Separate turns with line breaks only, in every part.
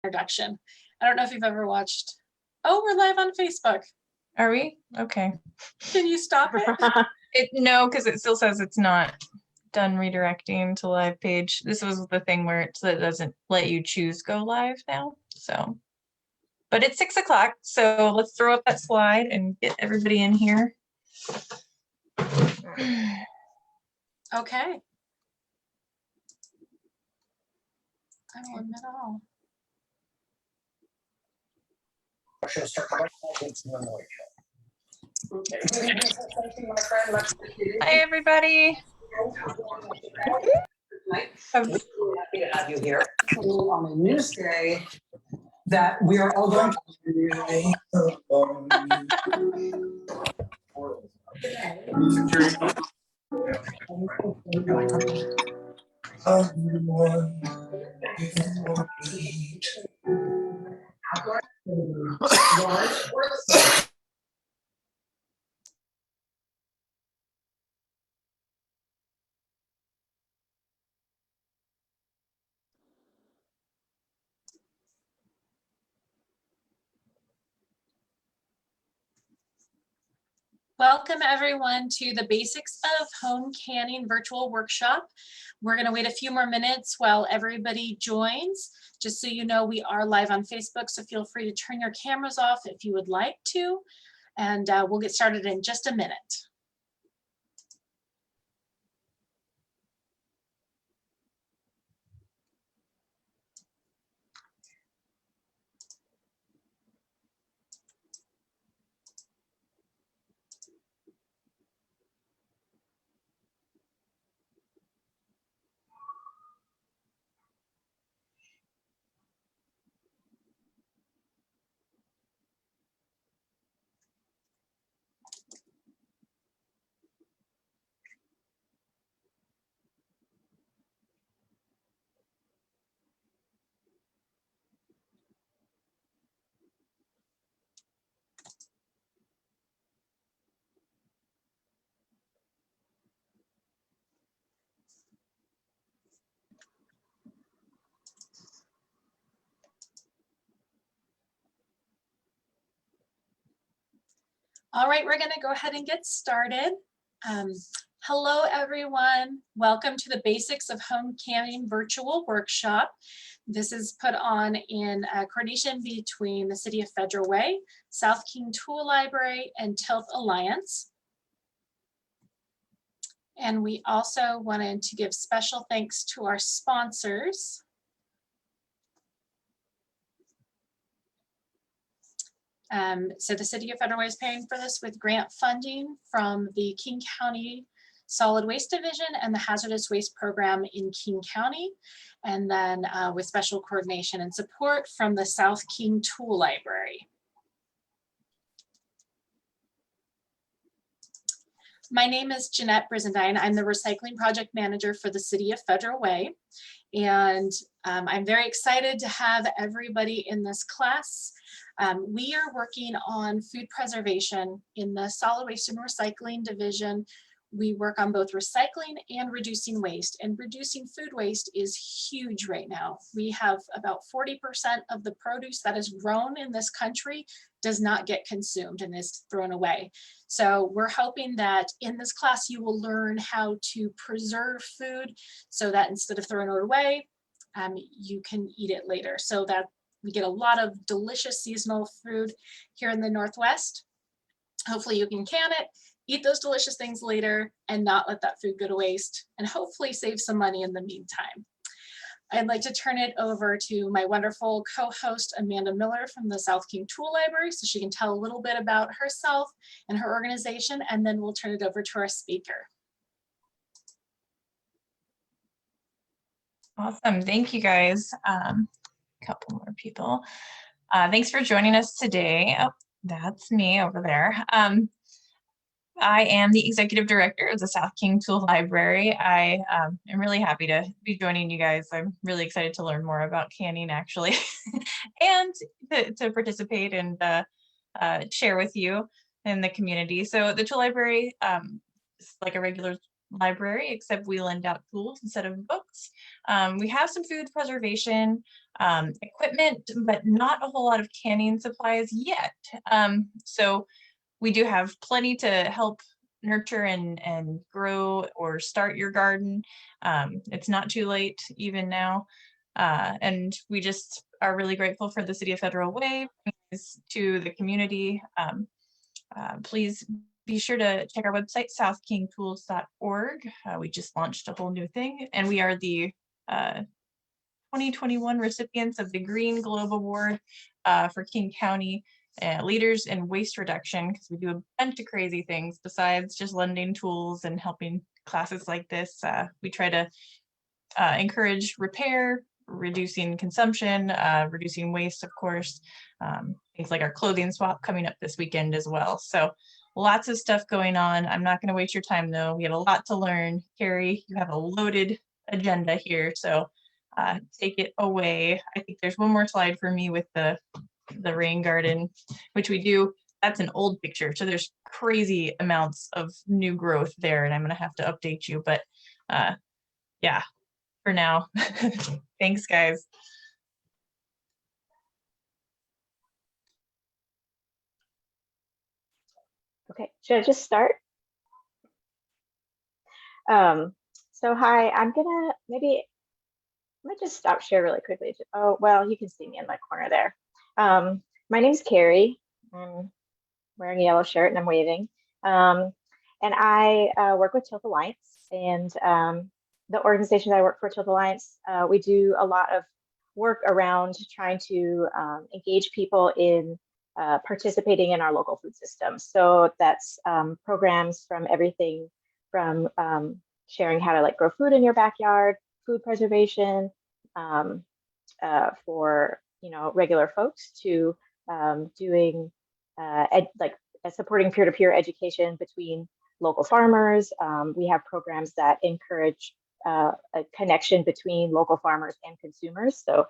introduction. I don't know if you've ever watched. Oh, we're live on Facebook.
Are we? Okay.
Can you stop it?
No, because it still says it's not done redirecting to live page. This was the thing where it doesn't let you choose go live now. So, but it's 6 o'clock. So let's throw up that slide and get everybody in here.
Okay. I will admit all.
Hi, everybody.
Happy to have you here on a news day that we are all going
Welcome everyone to the Basics of Home Canning virtual workshop. We're going to wait a few more minutes while everybody joins. Just so you know, we are live on Facebook, so feel free to turn your cameras off if you would like to, and we'll get started in just a minute. All right, we're going to go ahead and get started. Hello, everyone. Welcome to the Basics of Home Canning virtual workshop. This is put on in coordination between the City of Federal Way, South King Tool Library, and Tilth Alliance. And we also wanted to give special thanks to our sponsors. So the City of Federal Way is paying for this with grant funding from the King County Solid Waste Division and the Hazardous Waste Program in King County, and then with special coordination and support from the South King Tool Library. My name is Jeanette Brizendine. I'm the Recycling Project Manager for the City of Federal Way, and I'm very excited to have everybody in this class. We are working on food preservation in the Solid Waste and Recycling Division. We work on both recycling and reducing waste, and reducing food waste is huge right now. We have about 40% of the produce that is grown in this country does not get consumed and is thrown away. So we're hoping that in this class you will learn how to preserve food so that instead of throwing it away, you can eat it later. So that we get a lot of delicious seasonal food here in the Northwest. Hopefully you can can it, eat those delicious things later, and not let that food go to waste, and hopefully save some money in the meantime. I'd like to turn it over to my wonderful co-host, Amanda Miller from the South King Tool Library, so she can tell a little bit about herself and her organization, and then we'll turn it over to our speaker.
Awesome. Thank you, guys. Couple more people. Thanks for joining us today. Oh, that's me over there. I am the Executive Director of the South King Tool Library. I am really happy to be joining you guys. I'm really excited to learn more about canning, actually, and to participate and share with you in the community. So the Tool Library is like a regular library, except we lend out tools instead of books. We have some food preservation equipment, but not a whole lot of canning supplies yet. So we do have plenty to help nurture and grow or start your garden. It's not too late even now. And we just are really grateful for the City of Federal Way to the community. Please be sure to check our website, southkingtools.org. We just launched a whole new thing, and we are the 2021 recipients of the Green Globe Award for King County leaders in waste reduction, because we do a bunch of crazy things besides just lending tools and helping classes like this. We try to encourage repair, reducing consumption, reducing waste, of course, things like our clothing swap coming up this weekend as well. So lots of stuff going on. I'm not going to waste your time though. We have a lot to learn. Carrie, you have a loaded agenda here, so take it away. I think there's one more slide for me with the rain garden, which we do. That's an old picture, so there's crazy amounts of new growth there, and I'm going to have to update you, but yeah, for now. Thanks, guys.
Okay, should I just start? So hi, I'm gonna maybe, I might just stop share really quickly. Oh, well, you can see me in my corner there. My name's Carrie. I'm wearing a yellow shirt and I'm waving. And I work with Tilt Alliance, and the organization that I work for, Tilt Alliance, we do a lot of work around trying to engage people in participating in our local food system. So that's programs from everything from sharing how to like grow food in your backyard, food preservation for regular folks, to doing supporting peer-to-peer education between local farmers. We have programs that encourage a connection between local farmers and consumers. So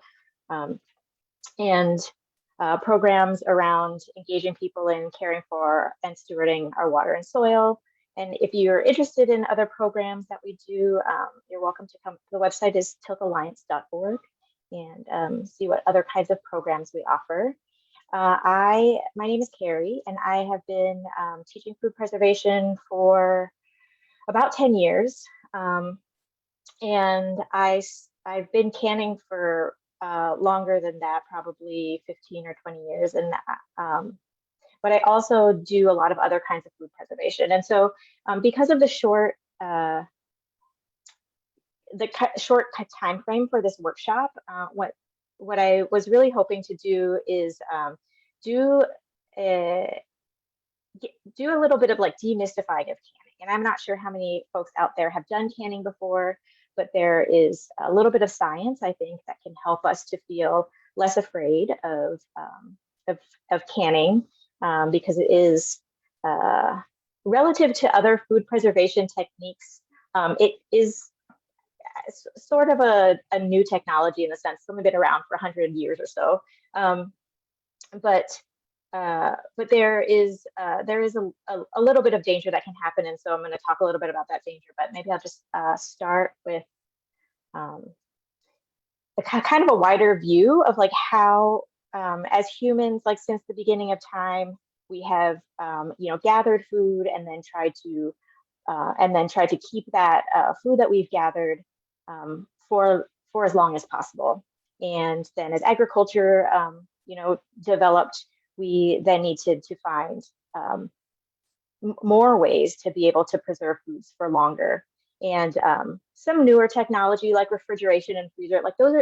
programs around engaging people in caring for and stewarding our water and soil. And if you're interested in other programs that we do, you're welcome to come. The website is tiltalliance.org, and see what other kinds of programs we offer. My name is Carrie, and I have been teaching food preservation for about 10 years. And I've been canning for longer than that, probably 15 or 20 years. And but I also do a lot of other kinds of food preservation. And so because of the short time frame for this workshop, what I was really hoping to do is do a little bit of like demystifying of canning. And I'm not sure how many folks out there have done canning before, but there is a little bit of science, I think, that can help us to feel less afraid of canning, because it is relative to other food preservation techniques. It is sort of a new technology in the sense it's only been around for 100 years or so. But there is a little bit of danger that can happen, and so I'm going to talk a little bit about that danger. But maybe I'll just start with kind of a wider view of like how, as humans, like since the beginning of time, we have gathered food and then tried to keep that food that we've gathered for as long as possible. And then as agriculture developed, we then needed to find more ways to be able to preserve foods for longer. And some newer technology like refrigeration and freezer, like those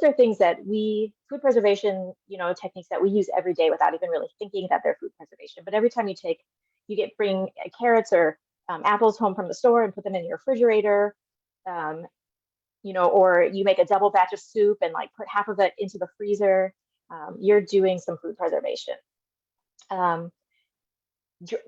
are things that food preservation, techniques that we use every day without even really thinking that they're food preservation. But every time you bring carrots or apples home from the store and put them in your refrigerator, or you make a double batch of soup and like put half of it into the freezer, you're doing some food preservation.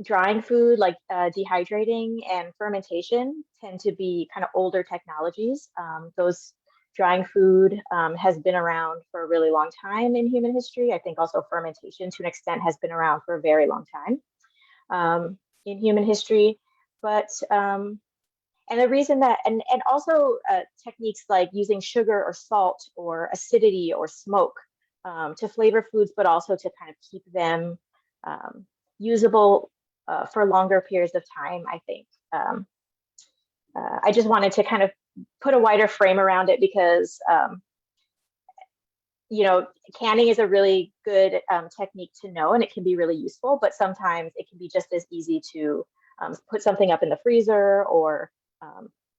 Drying food, like dehydrating and fermentation, tend to be kind of older technologies. Those drying food has been around for a really long time in human history. I think also fermentation to an extent has been around for a very long time in human history. But And the reason that, and also techniques like using sugar or salt or acidity or smoke to flavor foods, but also to kind of keep them usable for longer periods of time, I think. I just wanted to kind of put a wider frame around it because, you know, canning is a really good technique to know, and it can be really useful, but sometimes it can be just as easy to put something up in the freezer, or,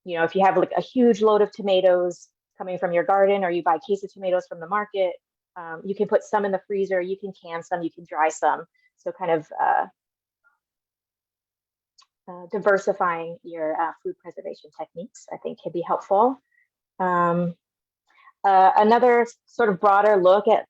you know, if you have like a huge load of tomatoes coming from your garden, or you buy a case of tomatoes from the market, you can put some in the freezer, you can can some, you can dry some. So kind of diversifying your food preservation techniques, I think, can be helpful. Another sort of broader look at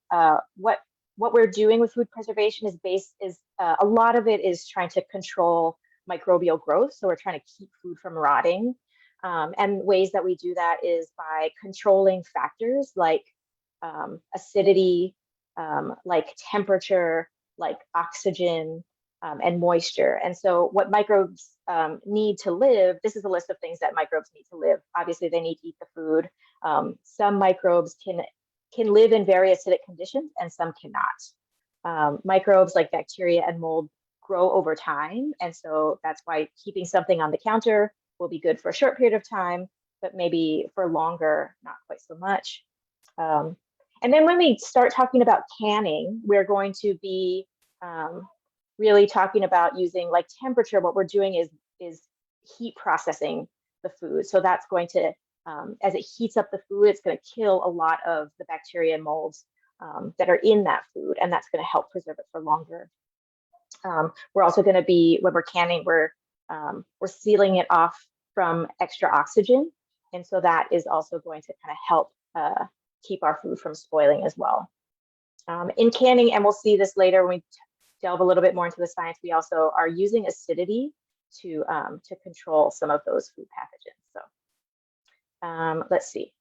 what we're doing with food preservation is a lot of it is trying to control microbial growth. So we're trying to keep food from rotting. And ways that we do that is by controlling factors like acidity, like temperature, like oxygen, and moisture. And so what microbes need to live, this is a list of things that microbes need to live. Obviously, they need to eat the food. Some microbes can live in very acidic conditions and some cannot. Microbes like bacteria and mold grow over time. And so that's why keeping something on the counter will be good for a short period of time, but maybe for longer, not quite so much. And then when we start talking about canning, we're going to be really talking about using like temperature. What we're doing is heat processing the food. So that's going to, as it heats up the food, it's going to kill a lot of the bacteria and molds that are in that food, and that's going to help preserve it for longer. We're also going to be, when we're canning, we're sealing it off from extra oxygen, and so that is also going to kind of help keep our food from spoiling as well. In canning, and we'll see this later when we delve a little bit more into the science, we also are using acidity to control some of those food pathogens. So let's see.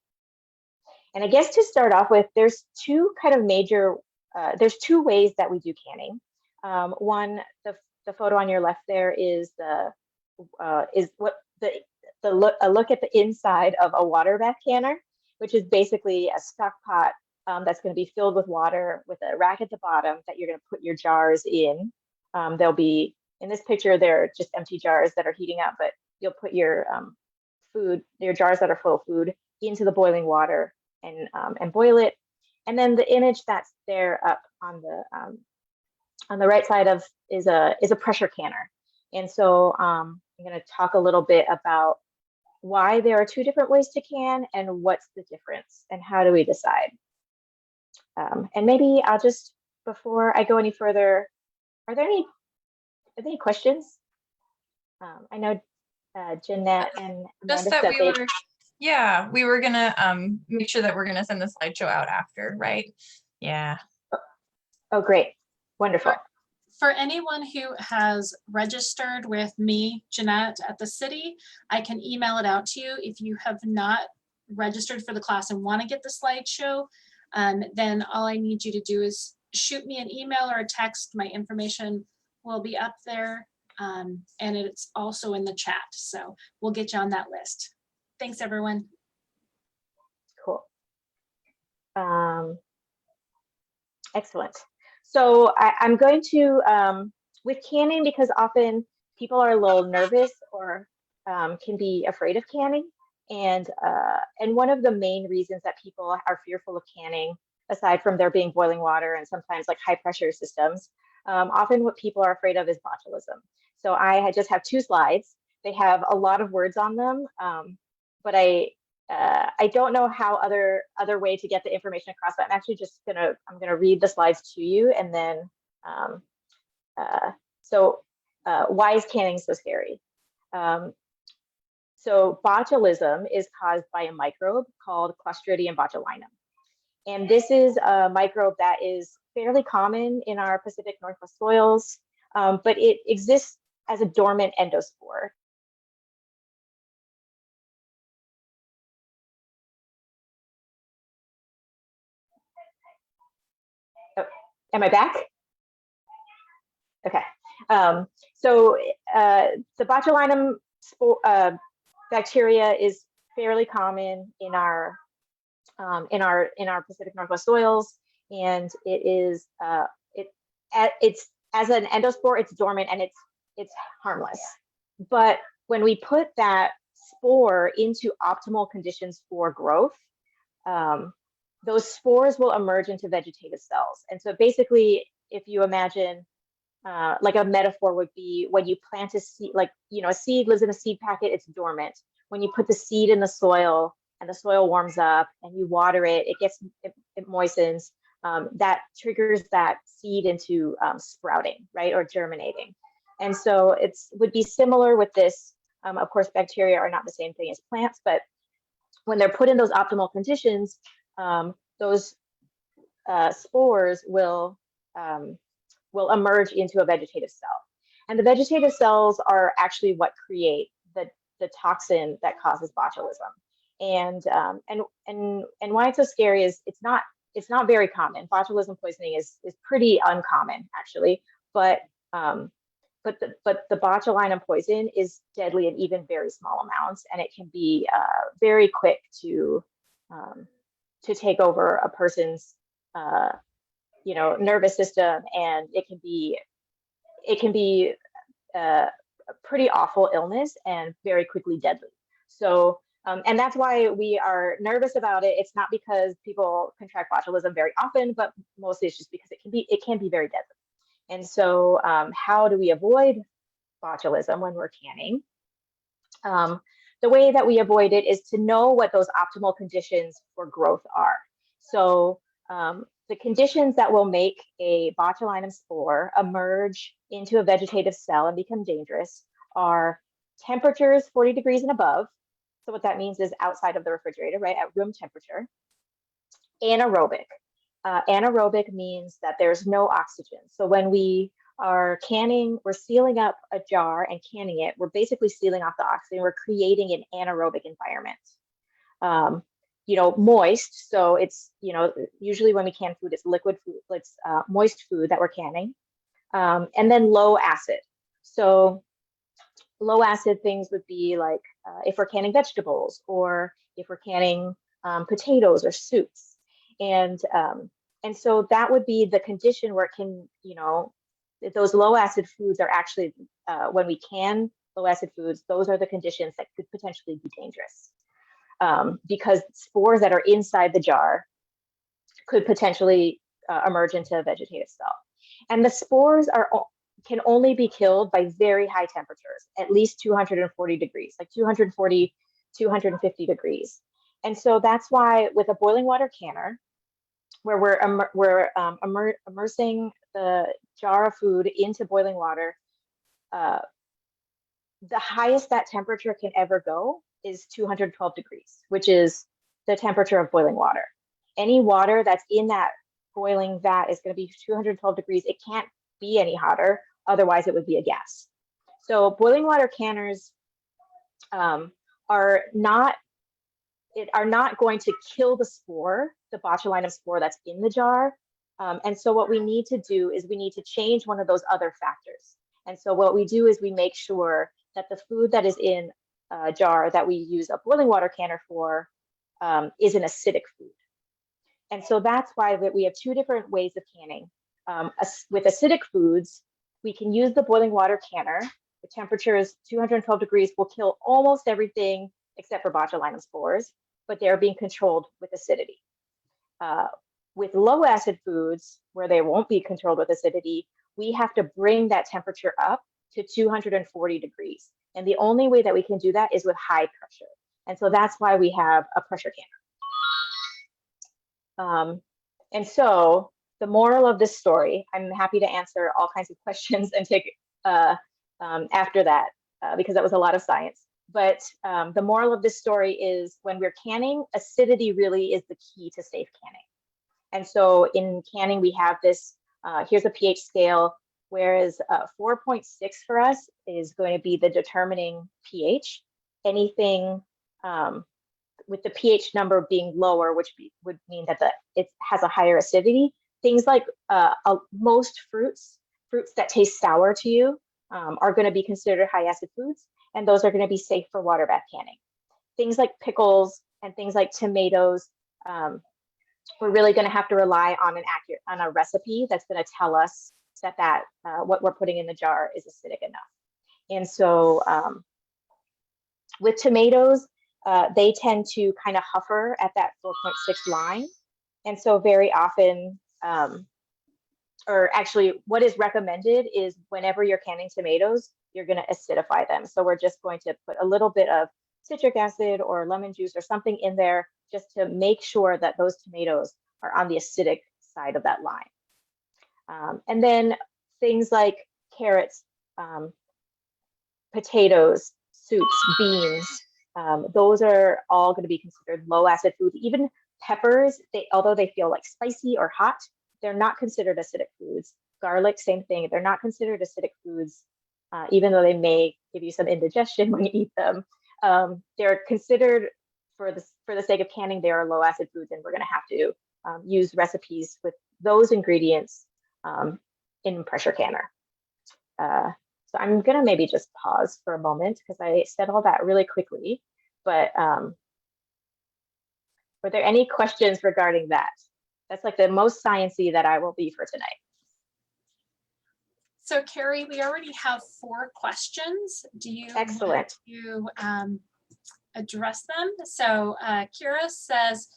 And I guess to start off with, there's two kind of major, there's two ways that we do canning. One, the photo on your left there is a look at the inside of a water bath canner, which is basically a stock pot that's going to be filled with water with a rack at the bottom that you're going to put your jars in. There'll be, in this picture, they're just empty jars that are heating up, but you'll put your food, your jars that are full of food, into the boiling water and boil it. And then the image that's there up on the right side of is a pressure canner. And so I'm going to talk a little bit about why there are two different ways to can and what's the difference and how do we decide. And maybe I'll just, before I go any further, are there any questions? I know Jeanette and
Just
Amanda
that
said
we were gonna make sure that we're gonna send the slideshow out after, right? Yeah.
Oh, great. Wonderful.
For anyone who has registered with me, Jeanette, at the city, I can email it out to you. If you have not registered for the class and want to get the slideshow, then all I need you to do is shoot me an email or a text. My information will be up there, and it's also in the chat. So we'll get you on that list. Thanks, everyone.
Cool. Excellent. So I'm going to, with canning, because often people are a little nervous or can be afraid of canning. And one of the main reasons that people are fearful of canning, aside from there being boiling water and sometimes like high pressure systems, often what people are afraid of is botulism. So I just have two slides. They have a lot of words on them, but I don't know how other way to get the information across. But I'm actually just I'm gonna read the slides to you, and then why is canning so scary? So botulism is caused by a microbe called Clostridium botulinum. And this is a microbe that is fairly common in our Pacific Northwest soils, but it exists as a dormant endospore. Oh, am I back? Okay. So the botulinum bacteria is fairly common in our Pacific Northwest soils, and it is it's as an endospore, it's dormant and it's harmless. But when we put that spore into optimal conditions for growth, those spores will emerge into vegetative cells. And so basically, if you imagine like a metaphor would be when you plant a seed, like, you know, a seed lives in a seed packet, it's dormant. When you put the seed in the soil and the soil warms up and you water it, it moistens, that triggers that seed into sprouting, right, or germinating. And so would be similar with this. Of course, bacteria are not the same thing as plants, but when they're put in those optimal conditions, those spores will emerge into a vegetative cell. And the vegetative cells are actually what create the toxin that causes botulism. And why it's so scary is it's not very common. Botulism poisoning is pretty uncommon, actually, but the botulinum poison is deadly in even very small amounts, and it can be very quick to take over a person's nervous system, and it can be a pretty awful illness and very quickly deadly. So and that's why we are nervous about it. It's not because people contract botulism very often, but mostly it's just because it can be very deadly. And so how do we avoid botulism when we're canning? The way that we avoid it is to know what those optimal conditions for growth are. So the conditions that will make a botulinum spore emerge into a vegetative cell and become dangerous are temperatures 40 degrees and above. So what that means is outside of the refrigerator, right, at room temperature. Anaerobic. Anaerobic means that there's no oxygen. So when we are canning, we're sealing up a jar and canning it. We're basically sealing off the oxygen. We're creating an anaerobic environment. Moist. So it's, usually when we can food, it's liquid food, it's moist food that we're canning. And then low acid. So low acid things would be like if we're canning vegetables, or if we're canning potatoes or soups. And so that would be the condition where it can, those low acid foods are actually, when we can low acid foods, those are the conditions that could potentially be dangerous. Because spores that are inside the jar could potentially emerge into a vegetative cell. And the spores can only be killed by very high temperatures, at least 240 degrees, like 240, 250 degrees. And so that's why with a boiling water canner, where we're immersing the jar of food into boiling water, the highest that temperature can ever go is 212 degrees, which is the temperature of boiling water. Any water that's in that boiling vat is going to be 212 degrees. It can't be any hotter, otherwise it would be a gas. So boiling water canners are not going to kill the spore, the botulinum spore that's in the jar. And so what we need to do is we need to change one of those other factors. And so what we do is we make sure that the food that is in a jar that we use a boiling water canner for is an acidic food. And so that's why we have two different ways of canning. With acidic foods, we can use the boiling water canner. The temperature is 212 degrees, will kill almost everything except for botulinum spores, but they're being controlled with acidity. With low acid foods, where they won't be controlled with acidity, we have to bring that temperature up to 240 degrees. And the only way that we can do that is with high pressure. And so that's why we have a pressure canner. And so the moral of this story, I'm happy to answer all kinds of questions and take after that, because that was a lot of science. But the moral of this story is when we're canning, acidity really is the key to safe canning. And so in canning, we have this, here's a pH scale, whereas 4.6 for us is going to be the determining pH. Anything with the pH number being lower, which would mean that it has a higher acidity. Things like most fruits that taste sour to you are going to be considered high acid foods. and those are going to be safe for water bath canning. Things like pickles and things like tomatoes, we're really going to have to rely on a recipe that's going to tell us that what we're putting in the jar is acidic enough. And so with tomatoes, they tend to kind of hover at that 4.6 line. And so very often, or actually what is recommended is whenever you're canning tomatoes, you're going to acidify them. So we're just going to put a little bit of citric acid or lemon juice or something in there just to make sure that those tomatoes are on the acidic side of that line. And then things like carrots, potatoes, soups, beans, those are all going to be considered low acid foods. Even peppers, although they feel like spicy or hot, they're not considered acidic foods. Garlic, same thing. They're not considered acidic foods, even though they may give you some indigestion when you eat them. They're considered, for the sake of canning, they are low acid foods, and we're going to have to use recipes with those ingredients in pressure canner. So I'm going to maybe just pause for a moment because I said all that really quickly, but were there any questions regarding that? That's like the most sciencey that I will be for tonight.
So Carrie, we already have 4 questions. Do you
Excellent.
want to address them? So Kira says,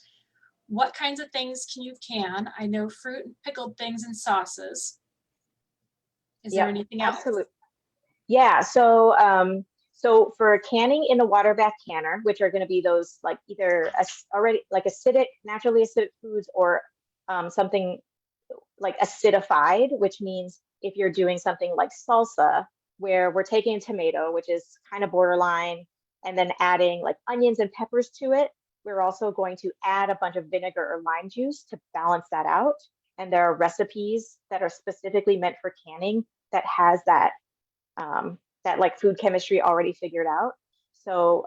what kinds of things can you can? I know fruit and pickled things and sauces. Is there anything else?
Absolutely. Yeah, so so for canning in a water bath canner, which are going to be those like either already like acidic, naturally acidic foods, or something like acidified, which means if you're doing something like salsa, where we're taking a tomato, which is kind of borderline, and then adding like onions and peppers to it, we're also going to add a bunch of vinegar or lime juice to balance that out. And there are recipes that are specifically meant for canning that has that that like food chemistry already figured out. So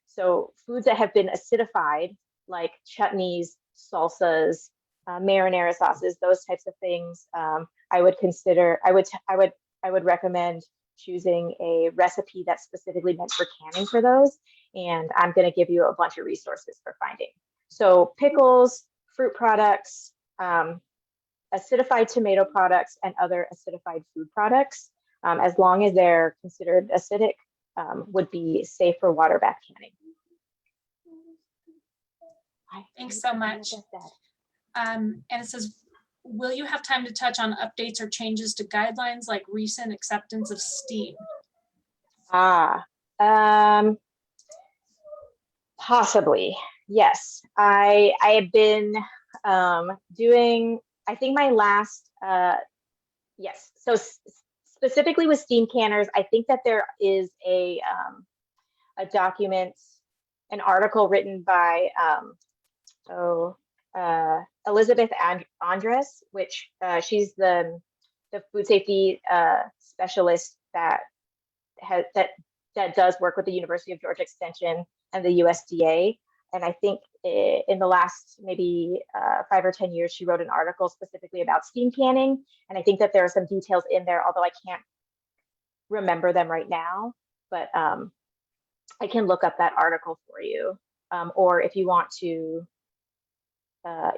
so foods that have been acidified, like chutneys, salsas, marinara sauces, those types of things, I would consider. I would recommend choosing a recipe that's specifically meant for canning for those. And I'm going to give you a bunch of resources for finding. So pickles, fruit products, acidified tomato products, and other acidified food products, as long as they're considered acidic, would be safe for water bath canning.
Thanks so much. And it says, will you have time to touch on updates or changes to guidelines like recent acceptance of steam?
Possibly, yes. I have been doing, I think my last, yes. So specifically with steam canners, I think that there is a document, an article written by Elizabeth Andres, which she's the food safety specialist that does work with the University of Georgia Extension and the USDA. And I think in the last maybe 5 or 10 years, she wrote an article specifically about steam canning. And I think that there are some details in there, although I can't remember them right now, but I can look up that article for you. Or if you want to,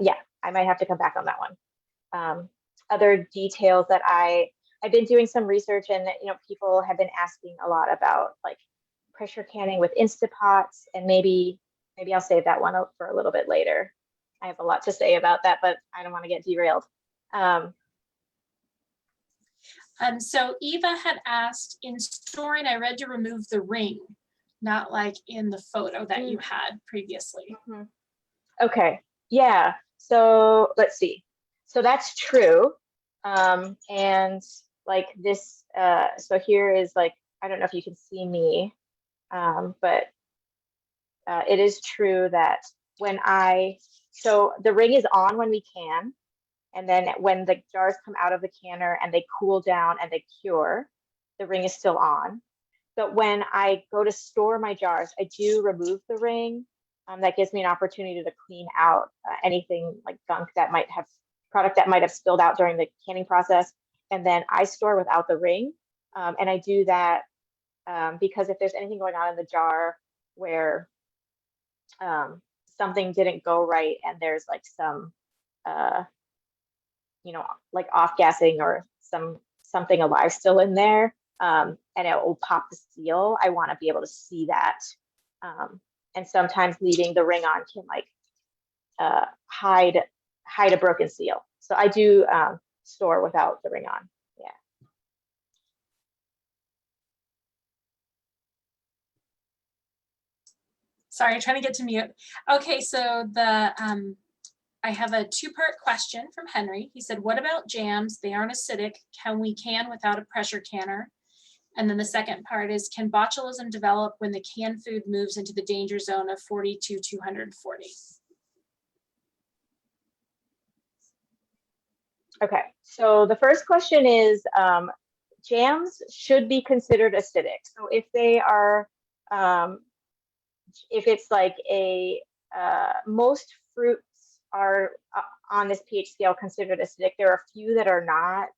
yeah, I might have to come back on that one. Other details that I've been doing some research, and people have been asking a lot about like pressure canning with Instapots, and maybe I'll save that one up for a little bit later. I have a lot to say about that, but I don't want to get derailed.
So Eva had asked, in storing, I read to remove the ring, not like in the photo that you had previously.
Mm-hmm. Okay, yeah, so let's see. So that's true. And like this, so here is like, I don't know if you can see me, but it is true that when so the ring is on when we can, and then when the jars come out of the canner and they cool down and they cure, the ring is still on. But when I go to store my jars, I do remove the ring. That gives me an opportunity to clean out anything like gunk that might have, product that might have spilled out during the canning process. And then I store without the ring. And I do that because if there's anything going on in the jar where something didn't go right and there's like some, you know, like off-gassing or something alive still in there, and it will pop the seal, I want to be able to see that. And sometimes leaving the ring on can like hide a broken seal. So I do store without the ring on. Yeah.
Sorry, trying to get to mute. Okay, so I have a two-part question from Henry. He said, what about jams? They aren't acidic. Can we can without a pressure canner? And then the second part is, can botulism develop when the canned food moves into the danger zone of 40 to 240?
Okay, so the first question is, jams should be considered acidic. So if they are, if it's like most fruits are on this pH scale considered acidic. There are a few that are not,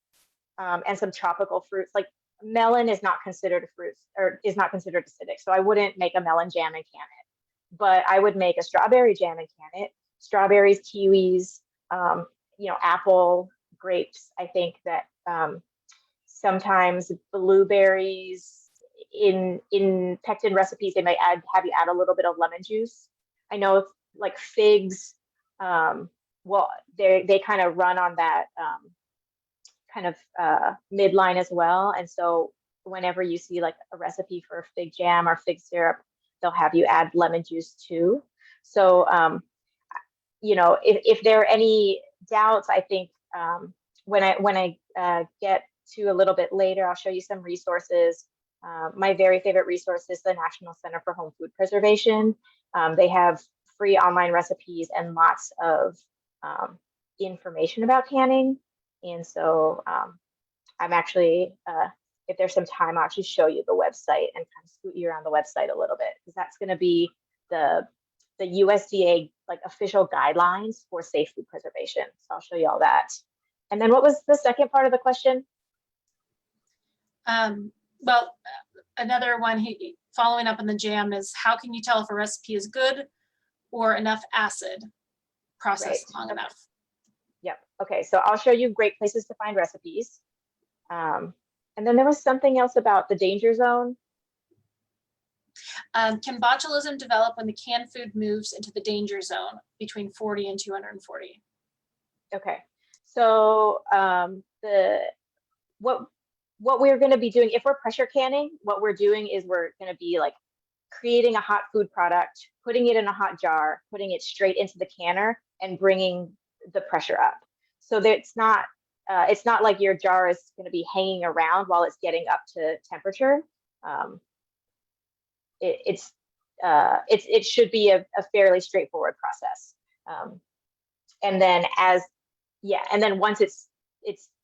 and some tropical fruits like melon is not considered a fruit or is not considered acidic. So I wouldn't make a melon jam and can it, but I would make a strawberry jam and can it. Strawberries, kiwis, you know, apple, grapes. I think that sometimes blueberries in pectin recipes, they might have you add a little bit of lemon juice. I know like figs, well, they kind of run on that kind of midline as well. And so whenever you see like a recipe for fig jam or fig syrup, they'll have you add lemon juice too. So, you know, if there are any doubts, I think when I get to a little bit later, I'll show you some resources. My very favorite resource is the National Center for Home Food Preservation. They have free online recipes and lots of information about canning. And so I'm actually, if there's some time, I'll actually show you the website and kind of scoot you around the website a little bit, because that's going to be the USDA like official guidelines for safe food preservation. So I'll show you all that. And then what was the second part of the question?
Well, another one following up on the jam is, how can you tell if a recipe is good or enough acid processed long enough?
Yep. Okay, so I'll show you great places to find recipes. And then there was something else about the danger zone.
Can botulism develop when the canned food moves into the danger zone between 40 and 240?
Okay, so what we're going to be doing if we're pressure canning, what we're doing is we're going to be like creating a hot food product, putting it in a hot jar, putting it straight into the canner, and bringing the pressure up. So that it's not like your jar is going to be hanging around while it's getting up to temperature. It should be a fairly straightforward process. And then and then once it's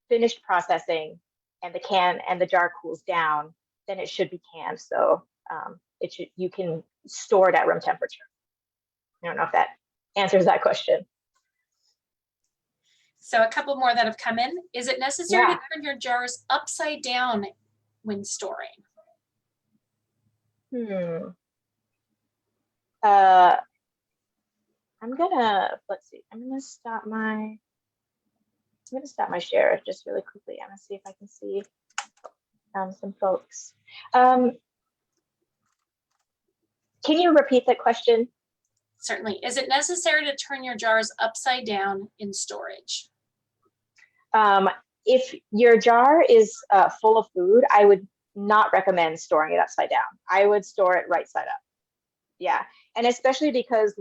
finished processing and the can and the jar cools down, then it should be canned. So you can store it at room temperature. I don't know if that answers that question.
So a couple more that have come in. Is it necessary to turn your jars upside down when storing? Let's see. I'm gonna stop my share just really quickly. I'm gonna see if I can see some folks. Can you repeat that question? Certainly. Is it necessary to turn your jars upside down in storage?
If your jar is full of food, I would not recommend storing it upside down. I would store it right side up. Yeah, and especially because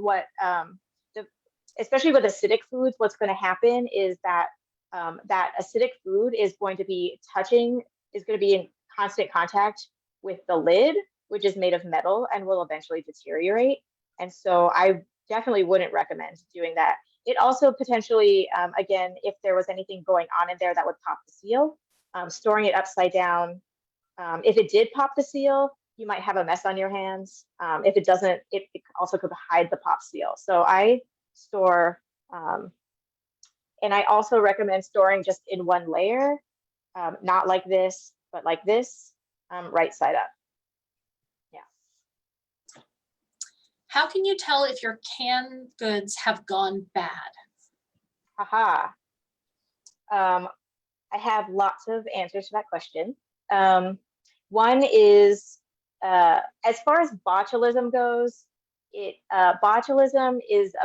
especially with acidic foods, what's going to happen is that that acidic food is going to be in constant contact with the lid, which is made of metal and will eventually deteriorate. And so I definitely wouldn't recommend doing that. It also potentially, again, if there was anything going on in there that would pop the seal, storing it upside down, if it did pop the seal, you might have a mess on your hands. If it doesn't, it also could hide the pop seal. So I store, and I also recommend storing just in one layer, not like this, but like this, right side up.
How can you tell if your canned goods have gone bad?
Haha. I have lots of answers to that question. One is, as far as botulism goes, botulism is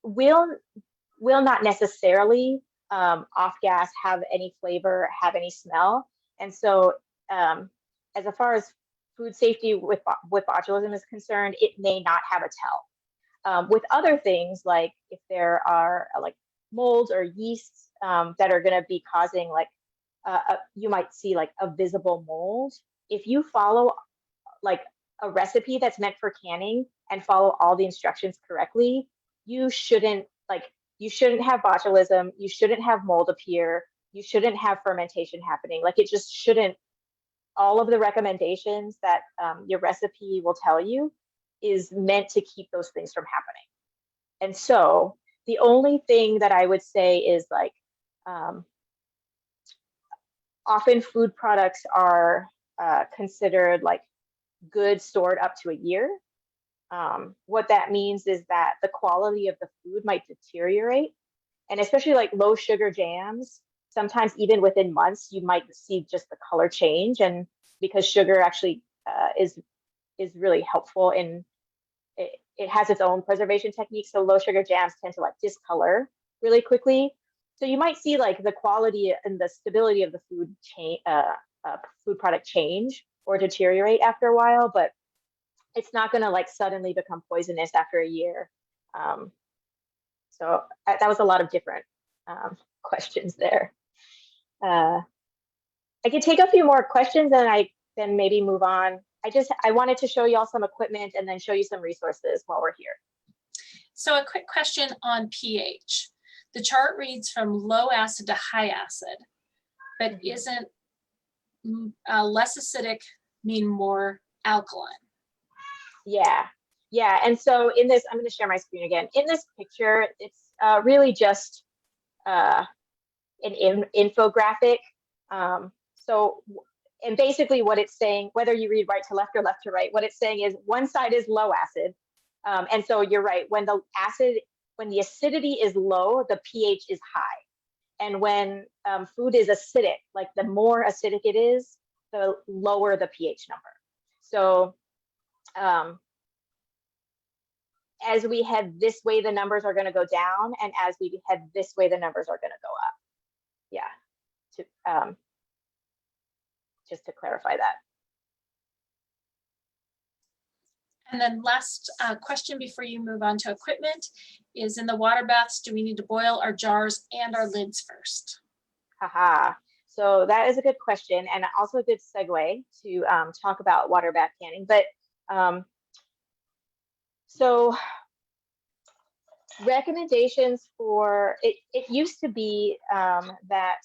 will not necessarily off gas have any flavor, have any smell, and so as far as food safety with botulism is concerned, it may not have a tell. With other things, like if there are like molds or yeasts that are going to be causing like you might see like a visible mold. If you follow like a recipe that's meant for canning and follow all the instructions correctly, you shouldn't have botulism, you shouldn't have mold appear, you shouldn't have fermentation happening. Like it just shouldn't. All of the recommendations that your recipe will tell you is meant to keep those things from happening. And so the only thing that I would say is like, often food products are considered like good stored up to a year. What that means is that the quality of the food might deteriorate. And especially like low sugar jams, sometimes even within months, you might see just the color change. And because sugar actually is really helpful in, it has its own preservation techniques. So low sugar jams tend to like discolor really quickly. So you might see like the quality and the stability of the food food product change or deteriorate after a while, but it's not going to like suddenly become poisonous after a year. So that was a lot of different questions there. I could take a few more questions and I then maybe move on. I wanted to show y'all some equipment and then show you some resources while we're here.
So a quick question on pH. The chart reads from low acid to high acid, but isn't less acidic mean more alkaline?
Yeah. And so in this, I'm going to share my screen again. In this picture, it's really just an infographic. And basically what it's saying, whether you read right to left or left to right, what it's saying is one side is low acid. And so you're right, when the acidity is low, the pH is high. And when food is acidic, like the more acidic it is, the lower the pH number. So as we head this way, the numbers are going to go down. And as we head this way, the numbers are going to go up. Yeah, just to clarify that.
And then last question before you move on to equipment is, in the water baths, do we need to boil our jars and our lids first?
Haha. So that is a good question, and also a good segue to talk about water bath canning. But so recommendations for it used to be that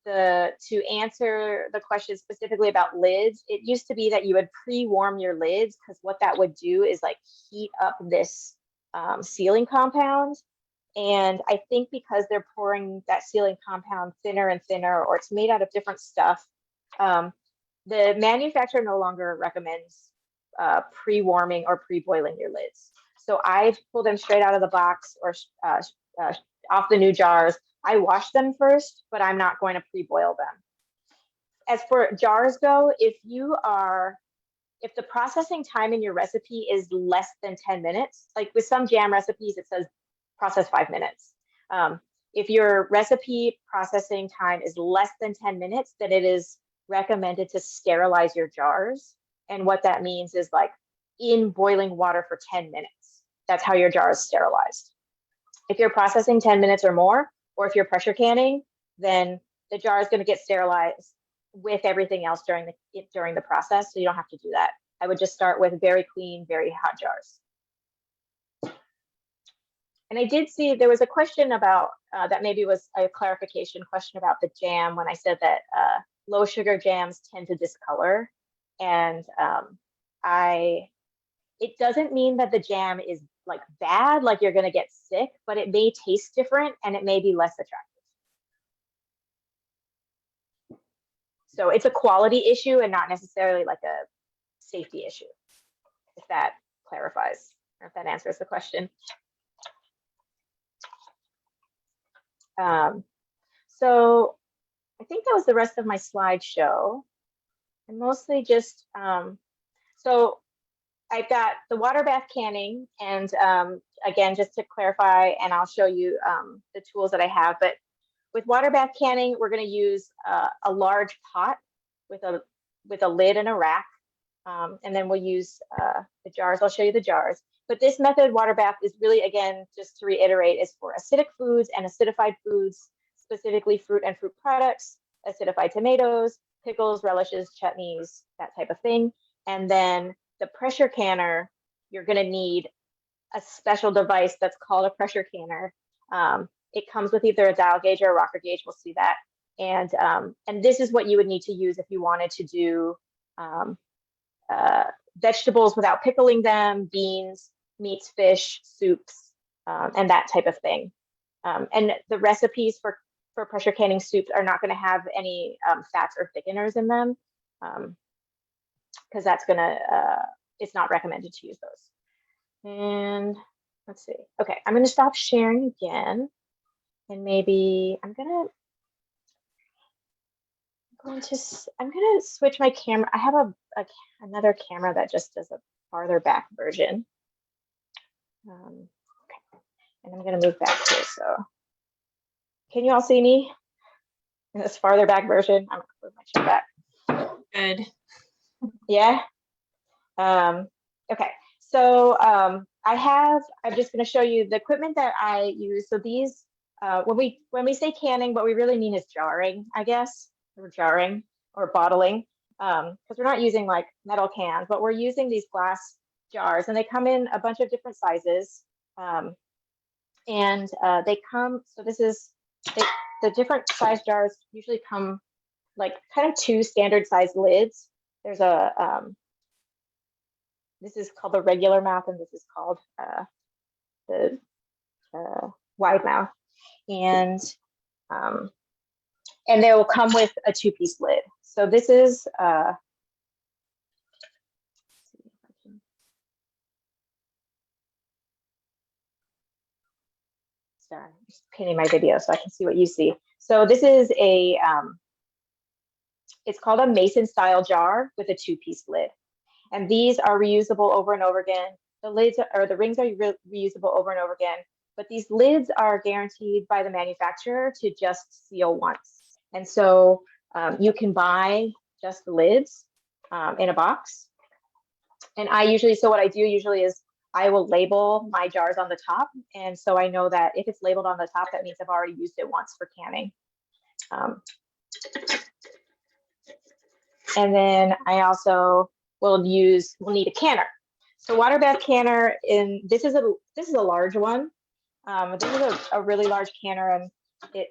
to answer the question specifically about lids, it used to be that you would pre-warm your lids, because what that would do is like heat up this sealing compound. And I think because they're pouring that sealing compound thinner and thinner, or it's made out of different stuff, the manufacturer no longer recommends pre-warming or pre-boiling your lids. So I've pulled them straight out of the box or off the new jars. I wash them first, but I'm not going to pre-boil them. As for jars go, if the processing time in your recipe is less than 10 minutes, like with some jam recipes, it says process 5 minutes. If your recipe processing time is less than 10 minutes, then it is recommended to sterilize your jars. And what that means is like in boiling water for 10 minutes. That's how your jar is sterilized. If you're processing 10 minutes or more, or if you're pressure canning, then the jar is going to get sterilized with everything else during the process. So you don't have to do that. I would just start with very clean, very hot jars. And I did see there was a question about that maybe was a clarification question about the jam when I said that low sugar jams tend to discolor. And it doesn't mean that the jam is like bad, like you're going to get sick, but it may taste different and it may be less attractive. So it's a quality issue and not necessarily like safety issue, if that clarifies, or if that answers the question. So I think that was the rest of my slideshow. And mostly just, so I've got the water bath canning, and again, just to clarify, and I'll show you the tools that I have, but with water bath canning, we're going to use a large pot with a lid and a rack, and then we'll use the jars. I'll show you the jars. But this method, water bath, is really, again, just to reiterate, is for acidic foods and acidified foods, specifically fruit and fruit products, acidified tomatoes, pickles, relishes, chutneys, that type of thing. And then the pressure canner, you're going to need a special device that's called a pressure canner. It comes with either a dial gauge or a rocker gauge. We'll see that. And this is what you would need to use if you wanted to do vegetables without pickling them, beans, meats, fish, soups, and that type of thing. And the recipes for pressure canning soups are not going to have any fats or thickeners in them, because that's going to, it's not recommended to use those. And let's see. Okay, I'm going to stop sharing again. And maybe I'm going to switch my camera. I have another camera that just does a farther back version. Okay, and I'm going to move back here. So can you all see me in this farther back version? I'm going to move my chair back.
Good.
Yeah. Okay. So I'm just going to show you the equipment that I use. So these, when we say canning, what we really mean is jarring, I guess, or jarring or bottling, because we're not using like metal cans, but we're using these glass jars, and they come in a bunch of different sizes. And they come, so this is, the different size jars usually come like kind of two standard size lids. There's a, this is called the regular mouth, and this is called the wide mouth. And they will come with a two-piece lid. So this is, sorry, I'm just pinning my video so I can see what you see. So this is a, it's called a Mason style jar with a two-piece lid. And these are reusable over and over again. The lids or the rings are reusable over and over again, but these lids are guaranteed by the manufacturer to just seal once. And so you can buy just the lids in a box. And so what I do usually is I will label my jars on the top. And so I know that if it's labeled on the top, that means I've already used it once for canning. And then I also will need a canner. So water bath canner, this is a large one. This is a really large canner, and it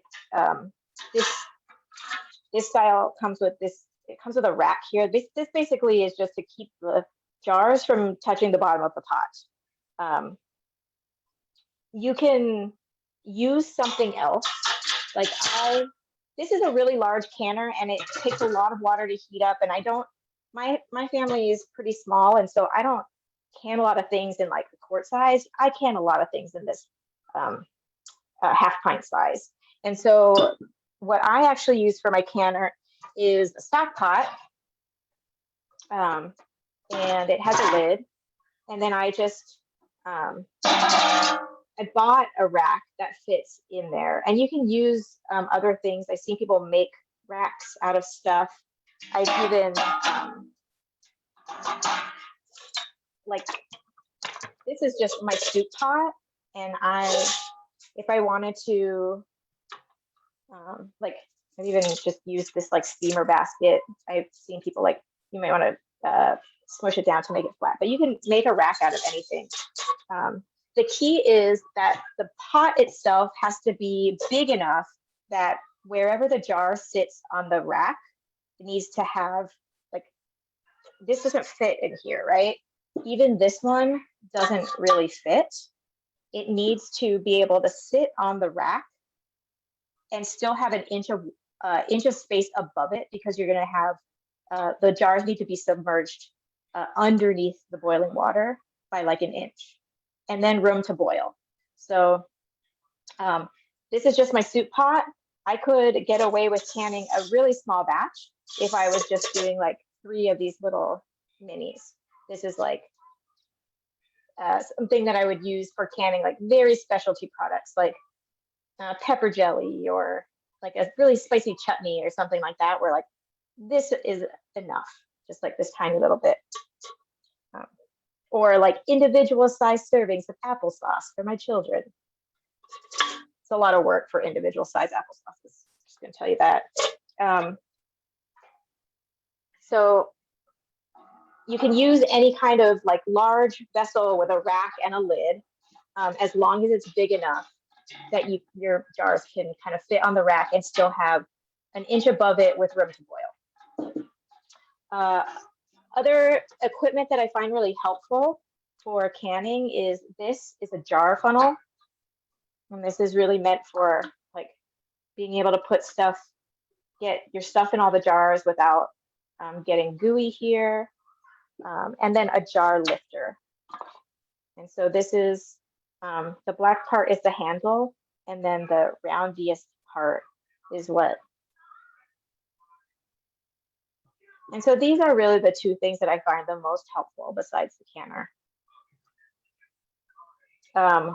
this style comes with this. It comes with a rack here. This basically is just to keep the jars from touching the bottom of the pot. You can use something else. Like this is a really large canner, and it takes a lot of water to heat up. And my family is pretty small, and so I don't can a lot of things in like the quart size. I can a lot of things in this half pint size. And so what I actually use for my canner is a stock pot, and it has a lid. And then I just I bought a rack that fits in there, and you can use other things. I've seen people make racks out of stuff. I've even like this is just my soup pot, and if I wanted to like I've even just used this like steamer basket. I've seen people like you might want to smush it down to make it flat, but you can make a rack out of anything. The key is that the pot itself has to be big enough that wherever the jar sits on the rack, it needs to have like, this doesn't fit in here, right? Even this one doesn't really fit. It needs to be able to sit on the rack and still have an inch of space above it, because you're going to have the jars need to be submerged underneath the boiling water by like an inch, and then room to boil. So this is just my soup pot. I could get away with canning a really small batch if I was just doing like 3 of these little minis. This is like something that I would use for canning like very specialty products like pepper jelly or like a really spicy chutney or something like that, where like this is enough, just like this tiny little bit. Or like individual size servings of applesauce for my children. It's a lot of work for individual size applesauce. Just gonna tell you that. So you can use any kind of like large vessel with a rack and a lid, as long as it's big enough that your jars can kind of fit on the rack and still have an inch above it with room to boil. Other equipment that I find really helpful for canning is this is a jar funnel. And this is really meant for like being able to put stuff, get your stuff in all the jars without getting gooey here. And then a jar lifter. And so this is, the black part is the handle, and then the roundiest part is what. And so these are really the 2 things that I find the most helpful besides the canner.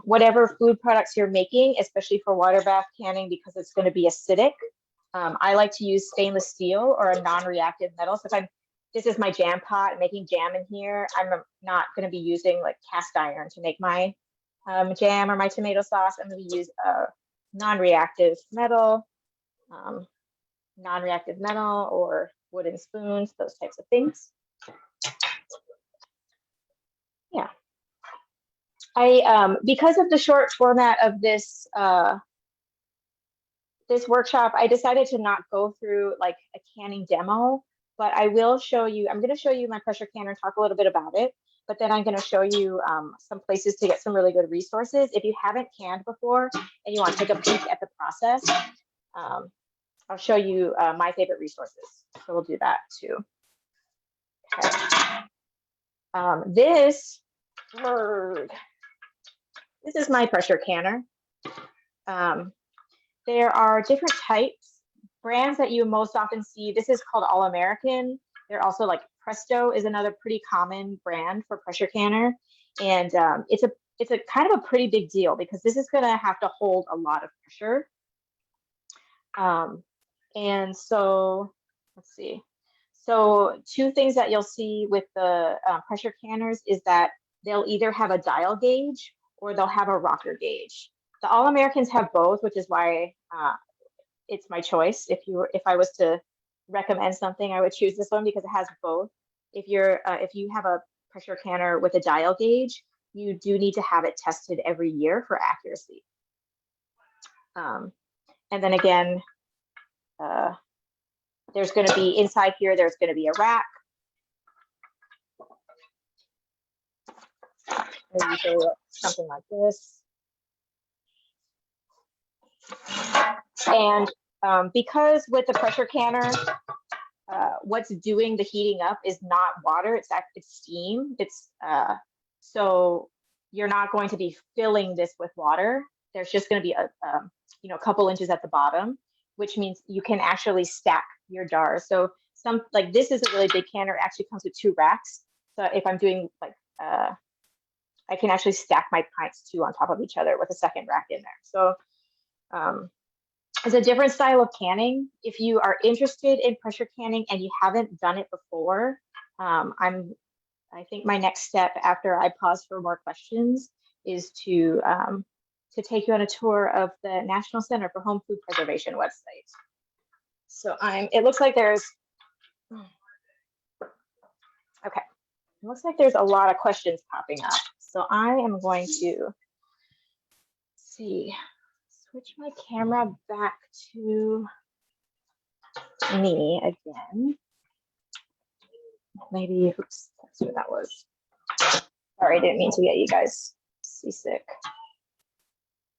Whatever food products you're making, especially for water bath canning, because it's going to be acidic, I like to use stainless steel or a non-reactive metal. So if this is my jam pot, making jam in here, I'm not going to be using like cast iron to make my jam or my tomato sauce. I'm going to use a non-reactive metal or wooden spoons, those types of things. Yeah. Because of the short format of this this workshop, I decided to not go through like a canning demo, but I will show you, I'm going to show you my pressure canner, talk a little bit about it, but then I'm going to show you some places to get some really good resources. If you haven't canned before and you want to take a peek at the process, I'll show you my favorite resources. So we'll do that too. Okay. This is my pressure canner. There are different types, brands that you most often see. This is called All American. They're also like Presto is another pretty common brand for pressure canner. And it's a kind of a pretty big deal because this is gonna have to hold a lot of pressure. And so, let's see. So 2 things that you'll see with the pressure canners is that they'll either have a dial gauge or they'll have a rocker gauge. The All Americans have both, which is why it's my choice. If I was to recommend something, I would choose this one because it has both. If you have a pressure canner with a dial gauge, you do need to have it tested every year for accuracy. And then again, there's going to be inside here, there's going to be a rack. Usually something like this. And because with the pressure canner, what's doing the heating up is not water, it's steam. So you're not going to be filling this with water. There's just going to be a couple inches at the bottom, which means you can actually stack your jars. So like this is a really big canner. It actually comes with 2 racks. So if I'm doing like I can actually stack my pints 2 on top of each other with a second rack in there. So it's a different style of canning. If you are interested in pressure canning and you haven't done it before, I think my next step after I pause for more questions is to take you on a tour of the National Center for Home Food Preservation website. So it looks like there's, okay. It looks like there's a lot of questions popping up. So I am going to switch my camera back to me again. Maybe, oops, that's what that was. Sorry, I didn't mean to get you guys seasick.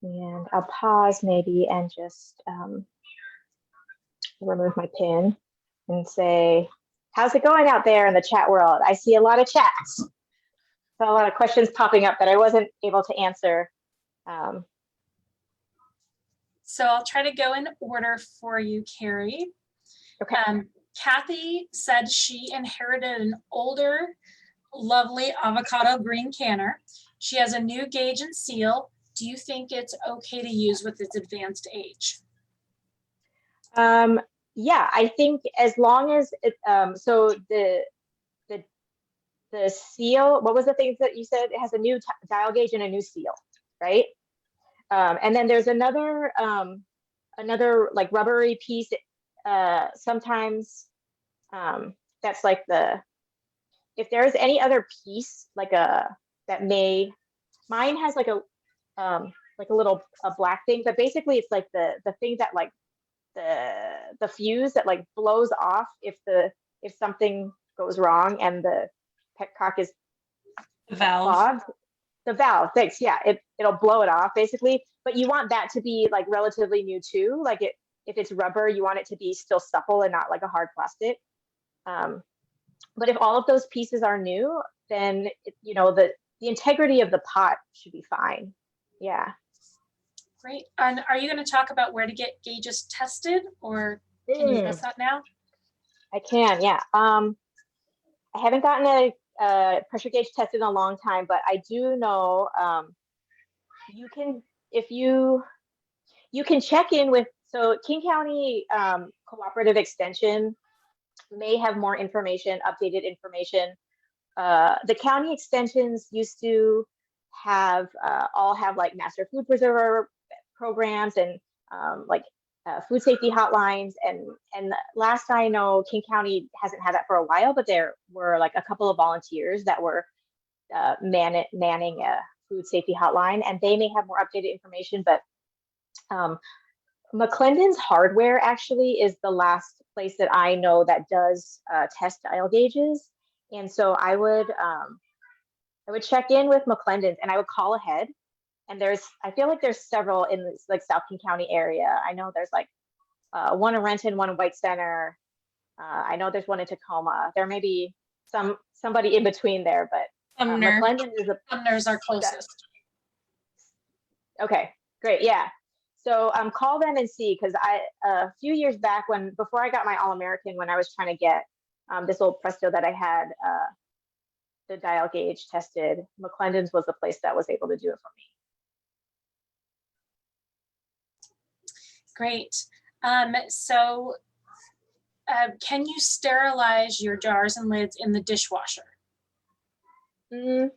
And I'll pause maybe and just remove my pin and say, How's it going out there in the chat world? I see a lot of chats. So a lot of questions popping up that I wasn't able to answer.
So I'll try to go in order for you, Carrie.
Okay.
Kathy said she inherited an older, lovely avocado green canner. She has a new gauge and seal. Do you think it's okay to use with its advanced age?
Yeah, I think as long as it, so the seal, what was the thing that you said? It has a new dial gauge and a new seal, right? And then there's another like rubbery piece. Sometimes that's like if there's any other piece like mine has like a little black thing, but basically it's like the thing that like the fuse that like blows off if something goes wrong and the petcock is
Valve.
clogged. The valve, thanks. Yeah, it'll blow it off basically. But you want that to be like relatively new too. Like if it's rubber, you want it to be still supple and not like a hard plastic. But if all of those pieces are new, then the integrity of the pot should be fine. Yeah.
Great. And are you going to talk about where to get gauges tested, or can you address that now?
I can, yeah. I haven't gotten a pressure gauge tested in a long time, but I do know you can check in with, so King County Cooperative Extension may have more information, updated information. The county extensions used to have all have like master food preserver programs and food safety hotlines, and last I know King County hasn't had that for a while, but there were like a couple of volunteers that were manning a food safety hotline, and they may have more updated information. But McClendon's Hardware actually is the last place that I know that does test dial gauges, and so I would check in with McClendon's and I would call ahead. And I feel like there's several in this like South King County area. I know there's like one in Renton, one in White Center. I know there's one in Tacoma. There may be somebody in between there, but McClendon is
Sumner's our closest.
Okay, great, yeah. So call them and see, because a few years back before I got my All-American, when I was trying to get this old Presto that I had the dial gauge tested, McClendon's was the place that was able to do it for me.
Great. So can you sterilize your jars and lids in the dishwasher?
I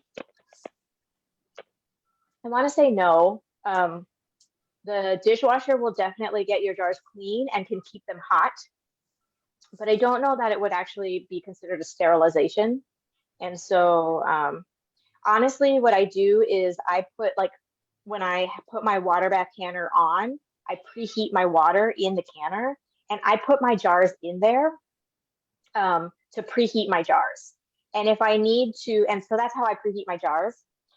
want to say no. The dishwasher will definitely get your jars clean and can keep them hot, but I don't know that it would actually be considered a sterilization. And so honestly, what I do is I put when I put my water bath canner on, I preheat my water in the canner and I put my jars in there to preheat my jars. And if I need to, and so that's how I preheat my jars.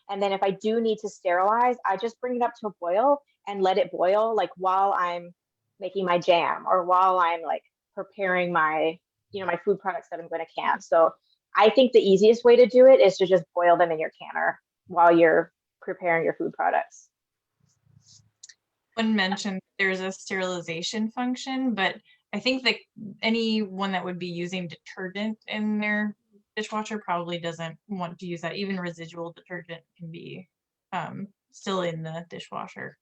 And then if I do need to sterilize, I just bring it up to a boil and let it boil like while I'm making my jam or while I'm like preparing my, my food products that I'm going to can. So I think the easiest way to do it is to just boil them in your canner while you're preparing your food products.
One mentioned there's a sterilization function, but I think that anyone that would be using detergent in their dishwasher probably doesn't want to use that. Even residual detergent can be still in the dishwasher,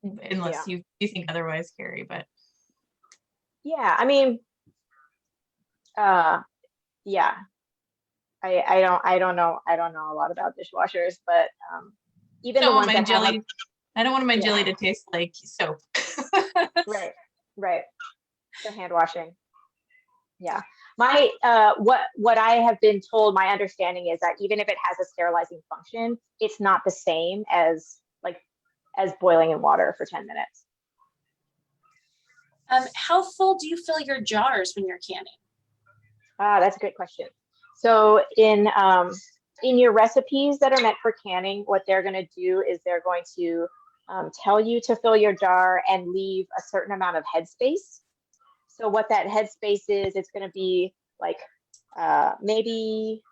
unless you think otherwise, Carrie. But
yeah, I mean, yeah, I don't know a lot about dishwashers, but even the ones that
jelly. I don't want my jelly to taste like soap. Right.
So hand washing. Yeah. My what I have been told, my understanding is that even if it has a sterilizing function, it's not the same as boiling in water for 10 minutes.
How full do you fill your jars when you're canning?
That's a great question. So in your recipes that are meant for canning, what they're going to do is they're going to tell you to fill your jar and leave a certain amount of headspace. So what that headspace is, it's going to be like maybe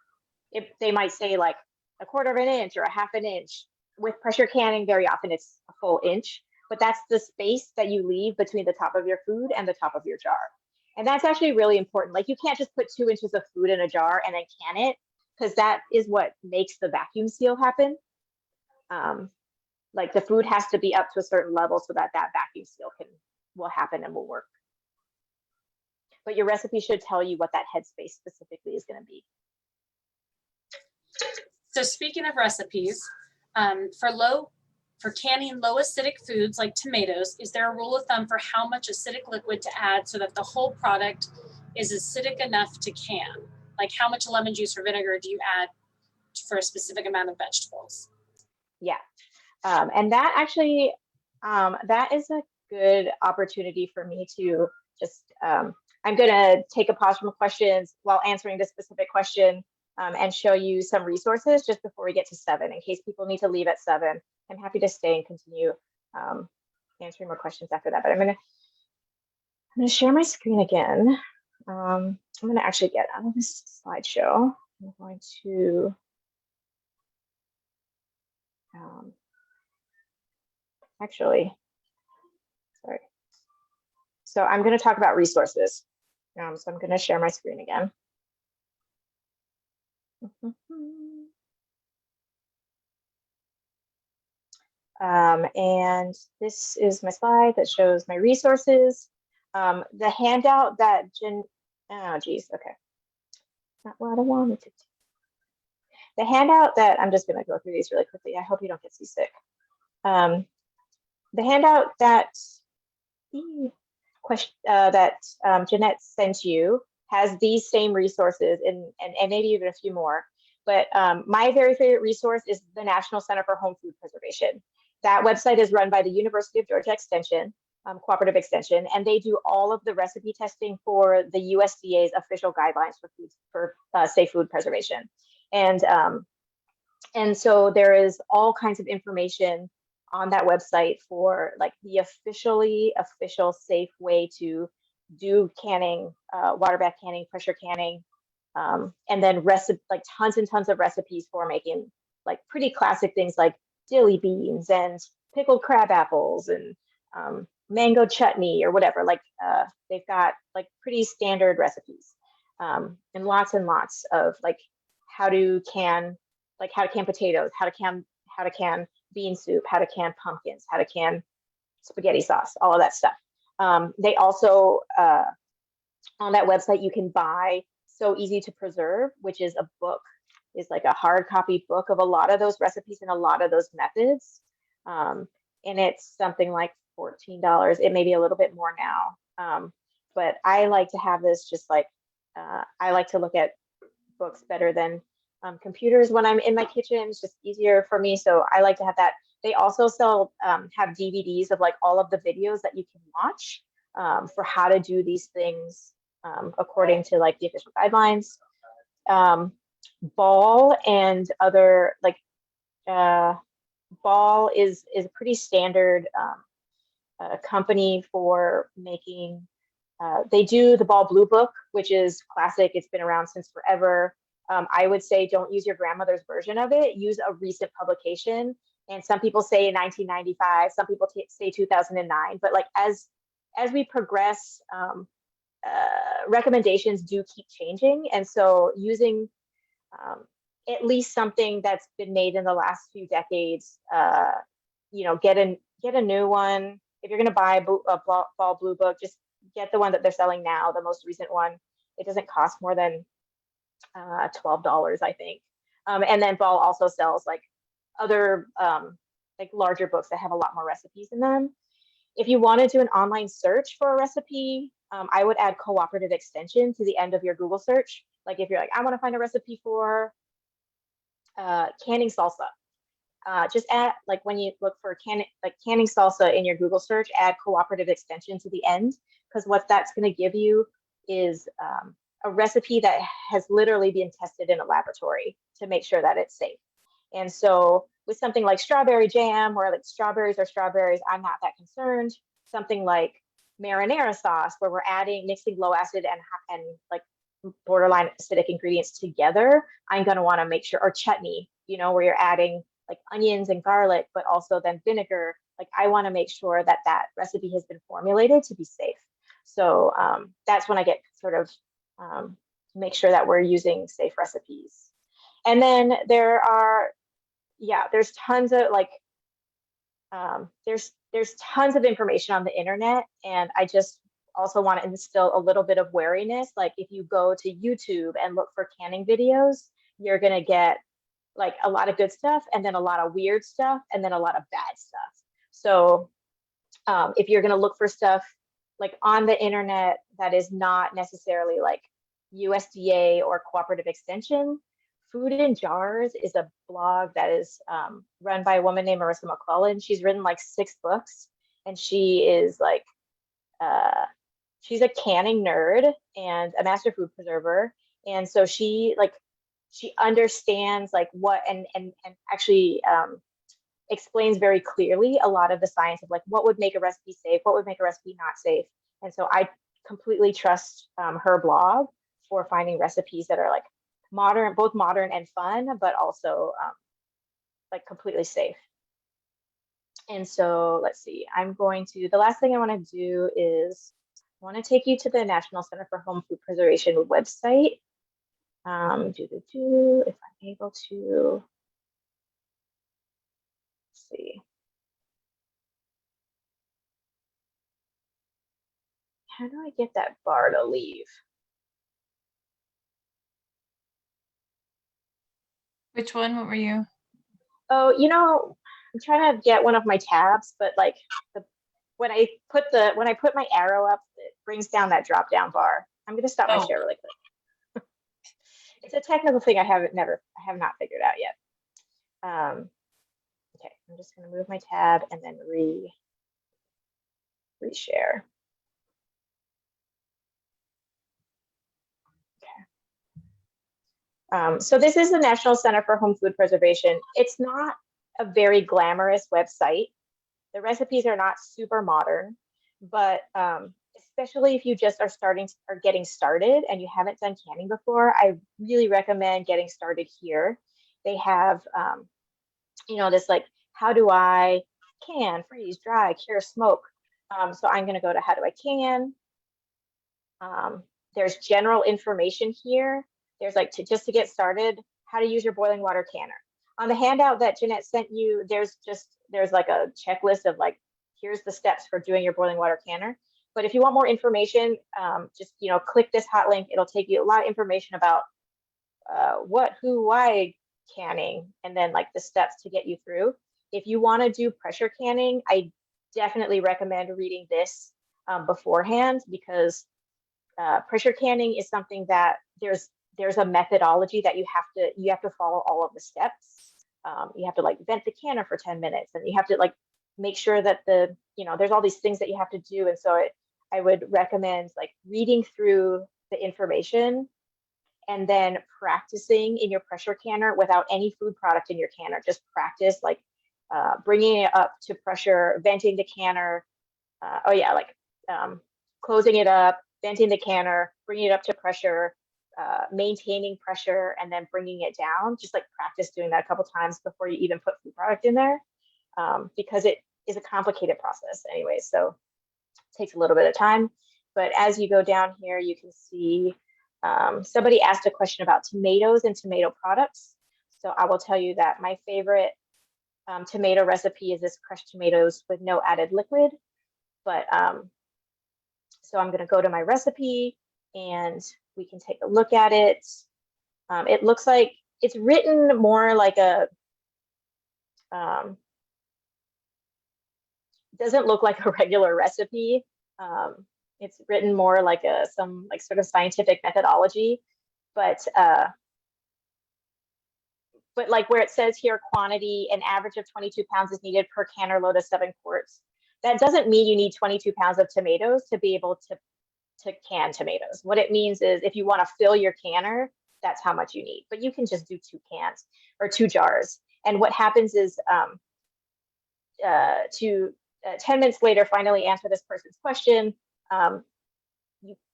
if they might say like 1/4 of an inch or a 1/2 an inch. With pressure canning, very often it's a full inch, but that's the space that you leave between the top of your food and the top of your jar. And that's actually really important. Like you can't just put 2 inches of food in a jar and then can it, because that is what makes the vacuum seal happen. Like the food has to be up to a certain level so that that vacuum seal will happen and will work. But your recipe should tell you what that headspace specifically is going to be.
So speaking of recipes, for canning low acidic foods like tomatoes, is there a rule of thumb for how much acidic liquid to add so that the whole product is acidic enough to can? Like how much lemon juice or vinegar do you add for a specific amount of vegetables?
Yeah, and that actually, that is a good opportunity for me to just, I'm gonna take a pause from questions while answering this specific question and show you some resources just before we get to 7, in case people need to leave at 7. I'm happy to stay and continue answering more questions after that, but I'm gonna share my screen again. I'm gonna actually get out of this slideshow. I'm going to, actually, sorry. So I'm gonna talk about resources. So I'm gonna share my screen again. And this is my slide that shows my resources. The handout that oh geez, okay. Not what I wanted to do. The handout that, I'm just gonna go through these really quickly. I hope you don't get seasick. The handout that Jeanette sent you has these same resources and maybe even a few more. But my very favorite resource is the National Center for Home Food Preservation. That website is run by the University of Georgia Extension, Cooperative Extension, and they do all of the recipe testing for the USDA's official guidelines for safe food preservation. And so there is all kinds of information on that website for like the official safe way to do canning, water bath canning, pressure canning, and then like tons and tons of recipes for making like pretty classic things like dilly beans and pickled crab apples and mango chutney or whatever. Like they've got like pretty standard recipes and lots of like how to can potatoes, how to can bean soup, how to can pumpkins, how to can spaghetti sauce, all of that stuff. They also, on that website, you can buy So Easy to Preserve, which is a book, is like a hard copy book of a lot of those recipes and a lot of those methods. And it's something like $14. It may be a little bit more now. But I like to have this just like, I like to look at books better than computers when I'm in my kitchen. It's just easier for me. So I like to have that. They also have DVDs of like all of the videos that you can watch for how to do these things according to like the official guidelines. Ball and other like Ball is a pretty standard company for making. They do the Ball Blue Book, which is classic. It's been around since forever. I would say don't use your grandmother's version of it. Use a recent publication. And some people say 1995, some people say 2009. But like as we progress, recommendations do keep changing. And so using at least something that's been made in the last few decades, get a new one. If you're going to buy a Ball Blue Book, just get the one that they're selling now, the most recent one. It doesn't cost more than $12, I think. And then Ball also sells like other like larger books that have a lot more recipes in them. If you want to do an online search for a recipe, I would add Cooperative Extension to the end of your Google search. Like if you're like, I want to find a recipe for canning salsa, just add, like when you look for canning salsa in your Google search, add Cooperative Extension to the end, because what that's going to give you is a recipe that has literally been tested in a laboratory to make sure that it's safe. And so with something like strawberry jam, where like strawberries are strawberries, I'm not that concerned. Something like marinara sauce, where we're mixing low acid and like borderline acidic ingredients together, I'm going to want to make sure, or chutney, you know, where you're adding like onions and garlic, but also then vinegar. Like I want to make sure that that recipe has been formulated to be safe. So that's when I get sort of make sure that we're using safe recipes. And then there are, there's tons of like, there's tons of information on the internet, and I just also want to instill a little bit of wariness. Like if you go to YouTube and look for canning videos, you're gonna get like a lot of good stuff, and then a lot of weird stuff, and then a lot of bad stuff. So if you're gonna look for stuff like on the internet that is not necessarily like USDA or Cooperative Extension, Food in Jars is a blog that is run by a woman named Marissa McClellan. She's written like 6 books, and she is like, she's a canning nerd and a master food preserver. And so she understands like what, and actually explains very clearly a lot of the science of like what would make a recipe safe, what would make a recipe not safe. And so I completely trust her blog for finding recipes that are like modern, both modern and fun, but also like completely safe. And so let's see, the last thing I want to do is I want to take you to the National Center for Home Food Preservation website. If I'm able to, let's see. How do I get that bar to leave?
Which one? What were you?
Oh, you know, I'm trying to get one of my tabs, but like when I put my arrow up, it brings down that drop down bar. I'm gonna stop my share really quick. It's a technical thing I have not figured out yet. Okay, I'm just gonna move my tab and then reshare. So this is the National Center for Home Food Preservation. It's not a very glamorous website. The recipes are not super modern, but especially if you just are getting started and you haven't done canning before, I really recommend getting started here. They have, you know, this like, how do I can, freeze, dry, cure, smoke? So I'm gonna go to how do I can. There's general information here. There's like just to get started, how to use your boiling water canner. On the handout that Jeanette sent you, there's like a checklist of like, here's the steps for doing your boiling water canner. But if you want more information, just, you know, click this hot link. It'll take you a lot of information about what, who, why canning, and then like the steps to get you through. If you want to do pressure canning, I definitely recommend reading this beforehand, because pressure canning is something that there's a methodology that you have to follow all of the steps. You have to like vent the canner for 10 minutes, and you have to like make sure that there's all these things that you have to do. And so I would recommend like reading through the information and then practicing in your pressure canner without any food product in your canner. Just practice like bringing it up to pressure, venting the canner. Closing it up, venting the canner, bringing it up to pressure, maintaining pressure, and then bringing it down. Just like practice doing that a couple times before you even put food product in there, because it is a complicated process anyway, so it takes a little bit of time. But as you go down here, you can see somebody asked a question about tomatoes and tomato products. So I will tell you that my favorite tomato recipe is this crushed tomatoes with no added liquid. But so I'm going to go to my recipe and we can take a look at it. It looks like it's written more like a, doesn't look like a regular recipe. It's written more like some sort of scientific methodology, but like where it says here, quantity, an average of 22 pounds is needed per canner load of 7 quarts. That doesn't mean you need 22 pounds of tomatoes to be able to can tomatoes. What it means is if you want to fill your canner, that's how much you need. But you can just do 2 cans or 2 jars. And what happens is 10 minutes later, finally answer this person's question.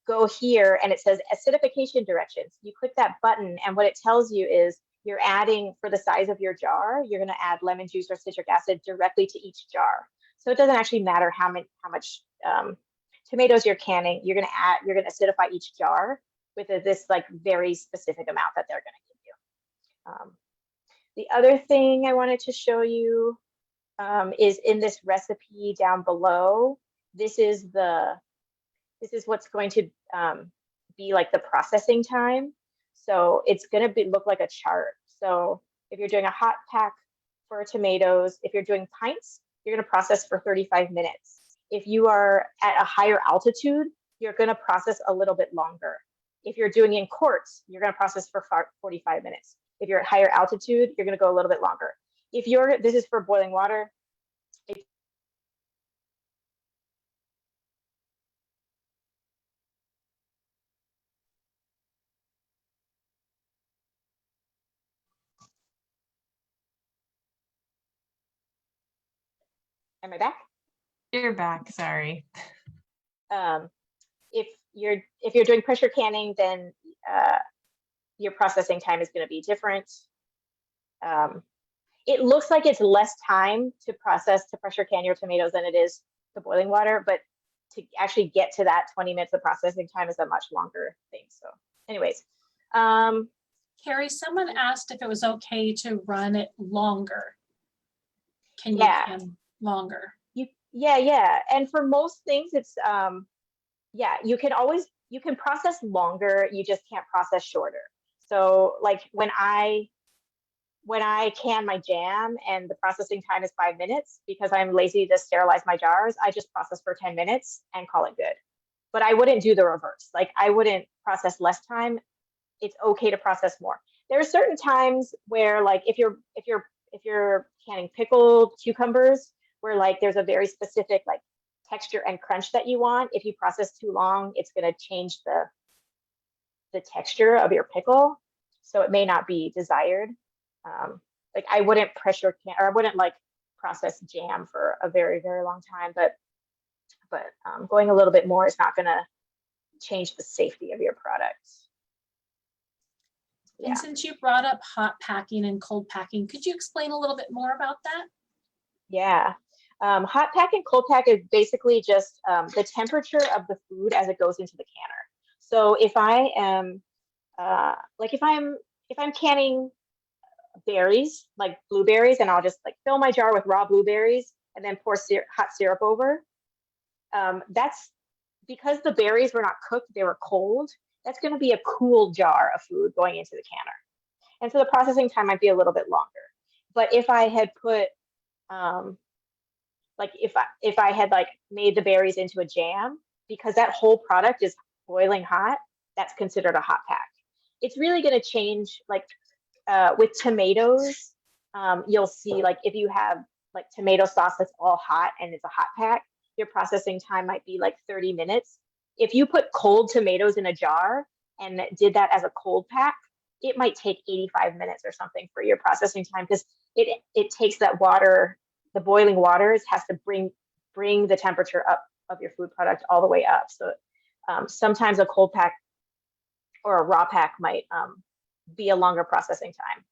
go here and it says acidification directions. You click that button and what it tells you is you're adding, for the size of your jar, you're gonna add lemon juice or citric acid directly to each jar. So it doesn't actually matter how much tomatoes you're canning, you're gonna acidify each jar with this like very specific amount that they're gonna give you. The other thing I wanted to show you is in this recipe down below. This is what's going to be like the processing time. So it's going to look like a chart. So if you're doing a hot pack for tomatoes, if you're doing pints, you're going to process for 35 minutes. If you are at a higher altitude, you're going to process a little bit longer. If you're doing in quarts, you're going to process for 45 minutes. If you're at higher altitude, you're going to go a little bit longer. This is for boiling water. Am I back?
You're back, sorry.
If you're doing pressure canning, then your processing time is going to be different. It looks like it's less time to pressure can your tomatoes than it is to boiling water, but to actually get to that 20 minutes of processing time is a much longer thing. So anyways.
Carrie, someone asked if it was okay to run it longer. Can you can longer?
Yeah. And for most things, it's yeah, you can process longer, you just can't process shorter. So like when I can my jam and the processing time is 5 minutes because I'm lazy to sterilize my jars, I just process for 10 minutes and call it good. But I wouldn't do the reverse. Like I wouldn't process less time. It's okay to process more. There are certain times where like if you're canning pickled cucumbers, where like there's a very specific like texture and crunch that you want. If you process too long, it's going to change the texture of your pickle, so it may not be desired. Like I wouldn't pressure can, or I wouldn't like process jam for a very, very long time, but going a little bit more is not going to change the safety of your product. Yeah.
And since you brought up hot packing and cold packing, could you explain a little bit more about that?
Yeah. Hot pack and cold pack is basically just the temperature of the food as it goes into the canner. So if I am like if I'm canning berries, like blueberries, and I'll just like fill my jar with raw blueberries and then pour hot syrup over. That's because the berries were not cooked, they were cold. That's going to be a cool jar of food going into the canner. And so the processing time might be a little bit longer. But if I had put, like if I had like made the berries into a jam, because that whole product is boiling hot, that's considered a hot pack. It's really going to change, like with tomatoes, you'll see like if you have like tomato sauce that's all hot and it's a hot pack, your processing time might be like 30 minutes. If you put cold tomatoes in a jar and did that as a cold pack, it might take 85 minutes or something for your processing time, because it takes that water, the boiling waters has to bring the temperature up of your food product all the way up. So sometimes a cold pack or a raw pack might be a longer processing time.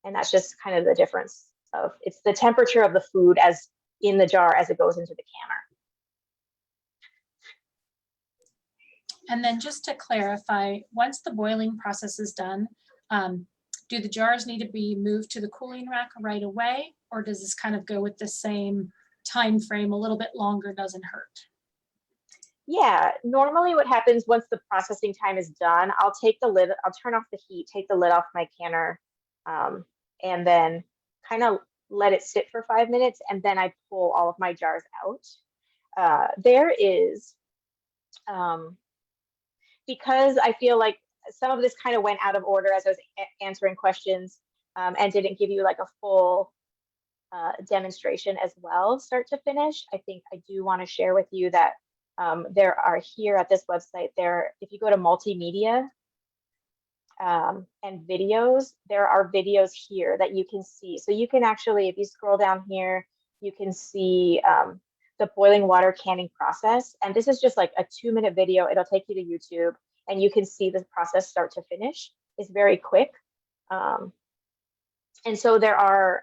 And that's just kind of the difference of, it's the temperature of the food as in the jar as it goes into the canner.
And then just to clarify, once the boiling process is done, do the jars need to be moved to the cooling rack right away, or does this kind of go with the same time frame, a little bit longer doesn't hurt?
Yeah, normally what happens once the processing time is done, I'll take the lid, I'll turn off the heat, take the lid off my canner, and then kind of let it sit for 5 minutes, and then I pull all of my jars out. There is, because I feel like some of this kind of went out of order as I was answering questions, and didn't give you like a full demonstration as well, start to finish. I think I do want to share with you that there are here at this website, if you go to multimedia and videos, there are videos here that you can see. So you can actually, if you scroll down here, you can see the boiling water canning process. And this is just like a 2-minute video. It'll take you to YouTube and you can see the process start to finish. It's very quick. And so there are,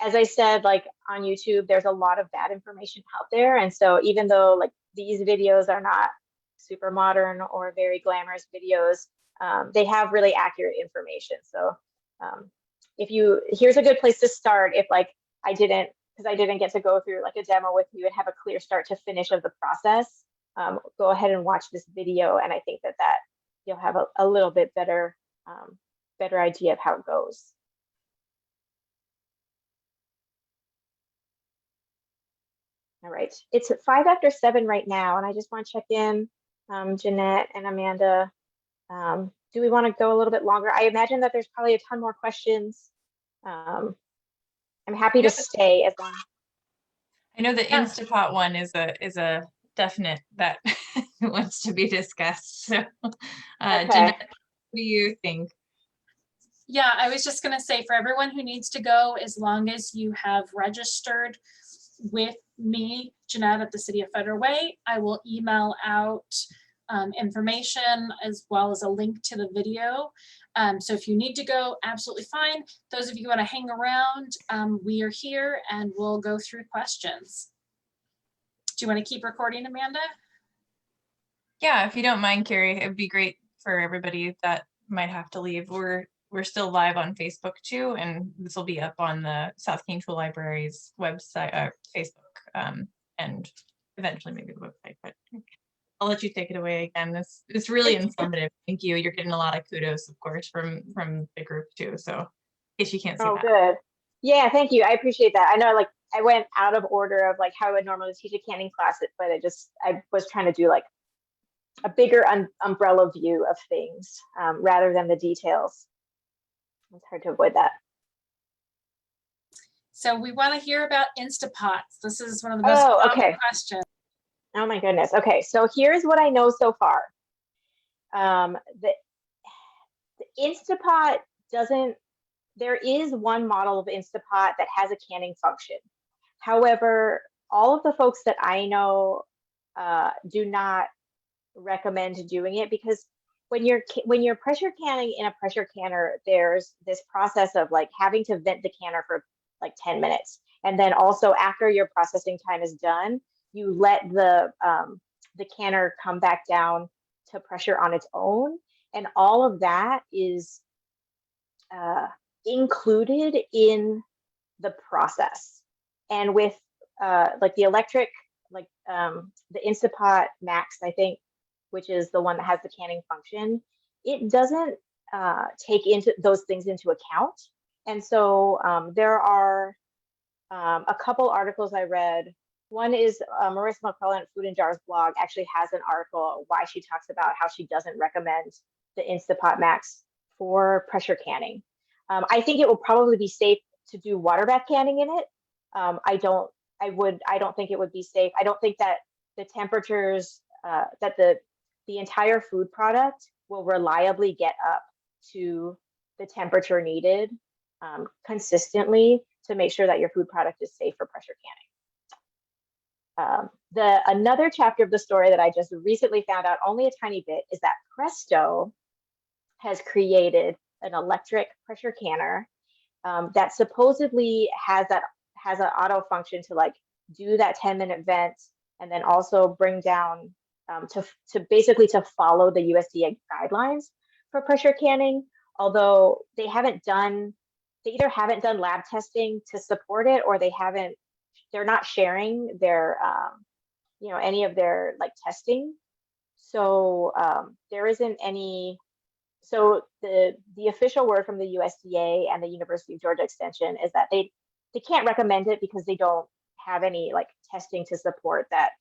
as I said, like on YouTube, there's a lot of bad information out there. And so even though like these videos are not super modern or very glamorous videos, they have really accurate information. So here's a good place to start if like because I didn't get to go through like a demo with you and have a clear start to finish of the process. Go ahead and watch this video, and I think that you'll have a little bit better idea of how it goes. All right, it's 5 after 7 right now, and I just want to check in, Jeanette and Amanda. Do we want to go a little bit longer? I imagine that there's probably a ton more questions. I'm happy to stay as long.
I know the Instapot one is a definite that wants to be discussed. So,
Okay.
Jeanette, what do you think?
Yeah, I was just going to say for everyone who needs to go, as long as you have registered with me, Jeanette, at the City of Federal Way, I will email out information as well as a link to the video. So if you need to go, absolutely fine. Those of you who want to hang around, we are here and we'll go through questions. Do you want to keep recording, Amanda?
Yeah, if you don't mind, Carrie, it'd be great for everybody that might have to leave. We're still live on Facebook too, and this will be up on the South Kingsville Library's website, Facebook, and eventually maybe the website, but I'll let you take it away again. It's really informative. Thank you. You're getting a lot of kudos, of course, from the group too. So in case you can't see that.
Oh, good. Yeah, thank you. I appreciate that. I know like I went out of order of like how I would normally teach a canning class, but I was trying to do like a bigger umbrella view of things rather than the details. It's hard to avoid that.
So we want to hear about Instapots. This is one of the most common questions.
Oh my goodness. Okay, so here's what I know so far. The Instapot there is one model of Instapot that has a canning function. However, all of the folks that I know do not recommend doing it because when you're pressure canning in a pressure canner, there's this process of like having to vent the canner for like 10 minutes. And then also after your processing time is done, you let the canner come back down to pressure on its own. And all of that is included in the process. And with like the electric, like the Instapot Max, I think, which is the one that has the canning function, it doesn't take those things into account. And so there are a couple articles I read. One is Marissa McClellan at Food and Jars blog actually has an article why she talks about how she doesn't recommend the Instapot Max for pressure canning. I think it will probably be safe to do water bath canning in it. I don't think it would be safe. I don't think that the temperatures that the entire food product will reliably get up to the temperature needed consistently to make sure that your food product is safe for pressure canning. Another chapter of the story that I just recently found out only a tiny bit is that Presto has created an electric pressure canner that supposedly has an auto function to like do that 10-minute vent and then also bring down to basically to follow the USDA guidelines for pressure canning, although they either haven't done lab testing to support it or they're not sharing their any of their like testing. So there isn't any. So the official word from the USDA and the University of Georgia Extension is that they can't recommend it because they don't have any like testing to support that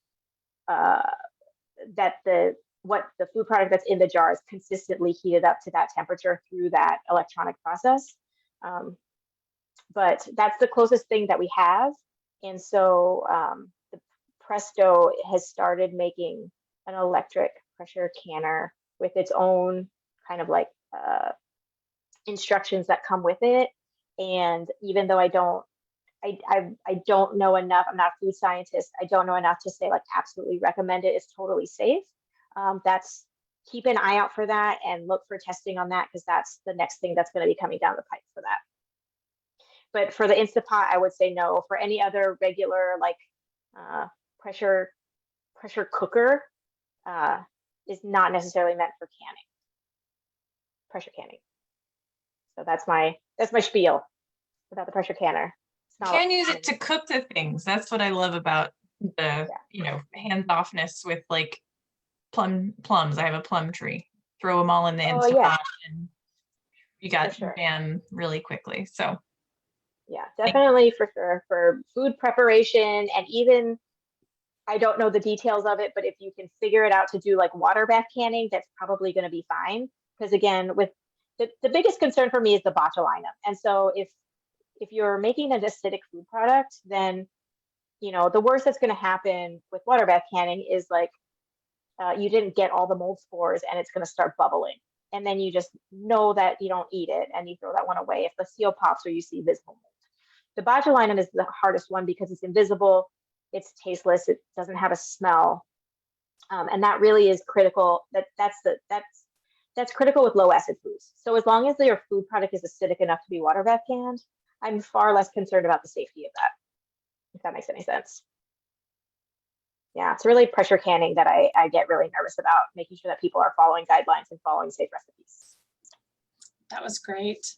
what the food product that's in the jar is consistently heated up to that temperature through that electronic process. But that's the closest thing that we have. And so the Presto has started making an electric pressure canner with its own kind of like instructions that come with it. And even though I don't I don't know enough. I'm not a food scientist. I don't know enough to say like absolutely recommend it. It's totally safe. That's keep an eye out for that and look for testing on that, because that's the next thing that's going to be coming down the pipe for that. But for the Instapot, I would say no. For any other regular like pressure cooker, is not necessarily meant for canning. Pressure canning. So that's my spiel about the pressure canner.
You can use it to cook the things. That's what I love about the, you know, hands-offness with like plums. I have a plum tree. Throw them all in the Instapot,
yeah.
and you got
sure.
pan really quickly. So
yeah, definitely for sure. For food preparation, and even I don't know the details of it, but if you can figure it out to do like water bath canning, that's probably going to be fine. Because again, with the biggest concern for me is the botulism. And so if you're making an acidic food product, then, you know, the worst that's going to happen with water bath canning is like you didn't get all the mold spores and it's going to start bubbling. And then you just know that you don't eat it and you throw that one away if the seal pops or you see visible mold. The botulism is the hardest one because it's invisible, it's tasteless, it doesn't have a smell. And that really is critical. That's critical with low acid foods. So as long as your food product is acidic enough to be water bath canned, I'm far less concerned about the safety of that, if that makes any sense. Yeah, it's really pressure canning that I get really nervous about, making sure that people are following guidelines and following safe recipes.
That was great.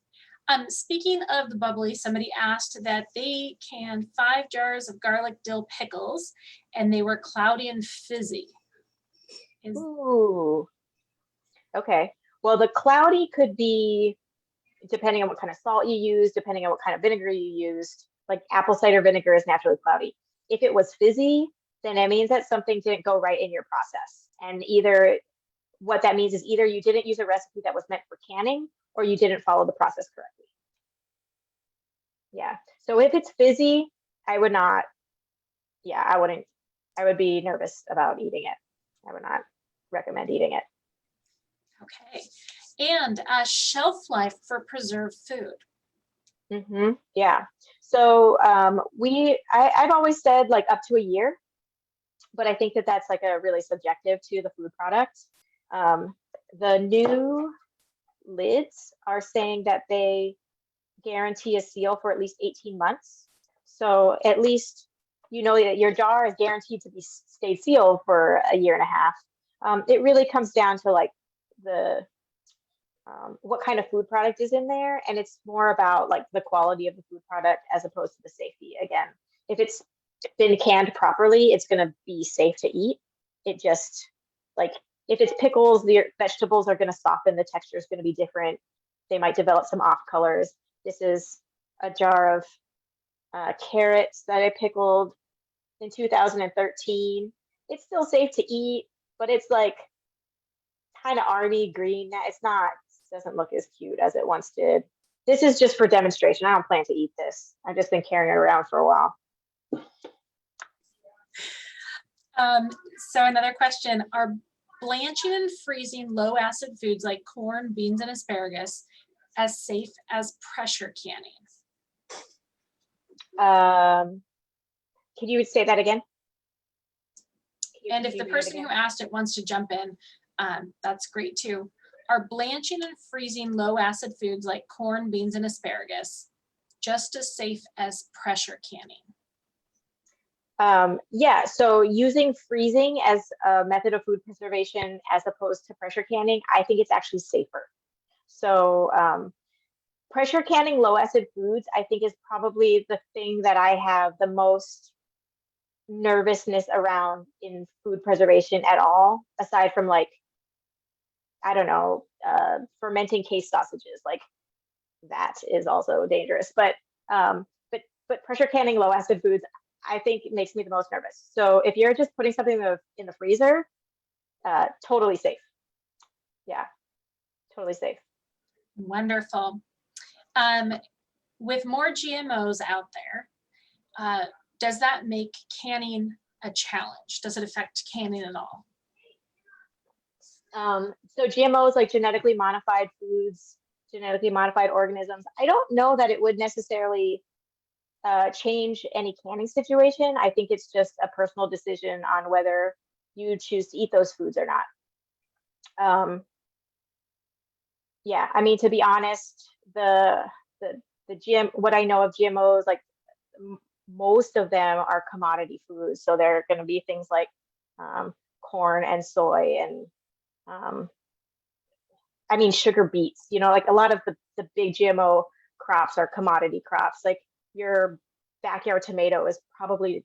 Speaking of the bubbly, somebody asked that they canned 5 jars of garlic dill pickles and they were cloudy and fizzy.
Ooh. Okay. Well, the cloudy could be depending on what kind of salt you use, depending on what kind of vinegar you used. Like apple cider vinegar is naturally cloudy. If it was fizzy, then it means that something didn't go right in your process. And either what that means is either you didn't use a recipe that was meant for canning or you didn't follow the process correctly. Yeah. So if it's fizzy, I would not, I wouldn't, I would be nervous about eating it. I would not recommend eating it.
Okay. And shelf life for preserved food.
Yeah. So I've always said like up to a year, but I think that that's like a really subjective to the food product. The new lids are saying that they guarantee a seal for at least 18 months. So at least you know that your jar is guaranteed to be stay sealed for a year and a half. It really comes down to like the what kind of food product is in there, and it's more about like the quality of the food product as opposed to the safety. Again, if it's been canned properly, it's going to be safe to eat. It just like if it's pickles, the vegetables are going to soften, the texture is going to be different, they might develop some off colors. This is a jar of carrots that I pickled in 2013. It's still safe to eat, but it's like kind of army green. It's not, doesn't look as cute as it once did. This is just for demonstration. I don't plan to eat this. I've just been carrying it around for a while.
So another question, are blanching and freezing low acid foods like corn, beans, and asparagus as safe as pressure canning?
Can you say that again?
And if the person who asked it wants to jump in, that's great too. Are blanching and freezing low acid foods like corn, beans, and asparagus just as safe as pressure canning?
Yeah, so using freezing as a method of food preservation as opposed to pressure canning, I think it's actually safer. So pressure canning low acid foods, I think, is probably the thing that I have the most nervousness around in food preservation at all, aside from like, I don't know, fermenting case sausages, like that is also dangerous. But pressure canning low acid foods, I think it makes me the most nervous. So if you're just putting something in the freezer, totally safe. Yeah, totally safe.
Wonderful. With more GMOs out there, does that make canning a challenge? Does it affect canning at all?
So GMOs, like genetically modified foods, genetically modified organisms, I don't know that it would necessarily change any canning situation. I think it's just a personal decision on whether you choose to eat those foods or not. Yeah, I mean, to be honest, the what I know of GMOs, like most of them are commodity foods. So they're going to be things like corn and soy and I mean, sugar beets, you know, like a lot of the big GMO crops are commodity crops. Like your backyard tomato is probably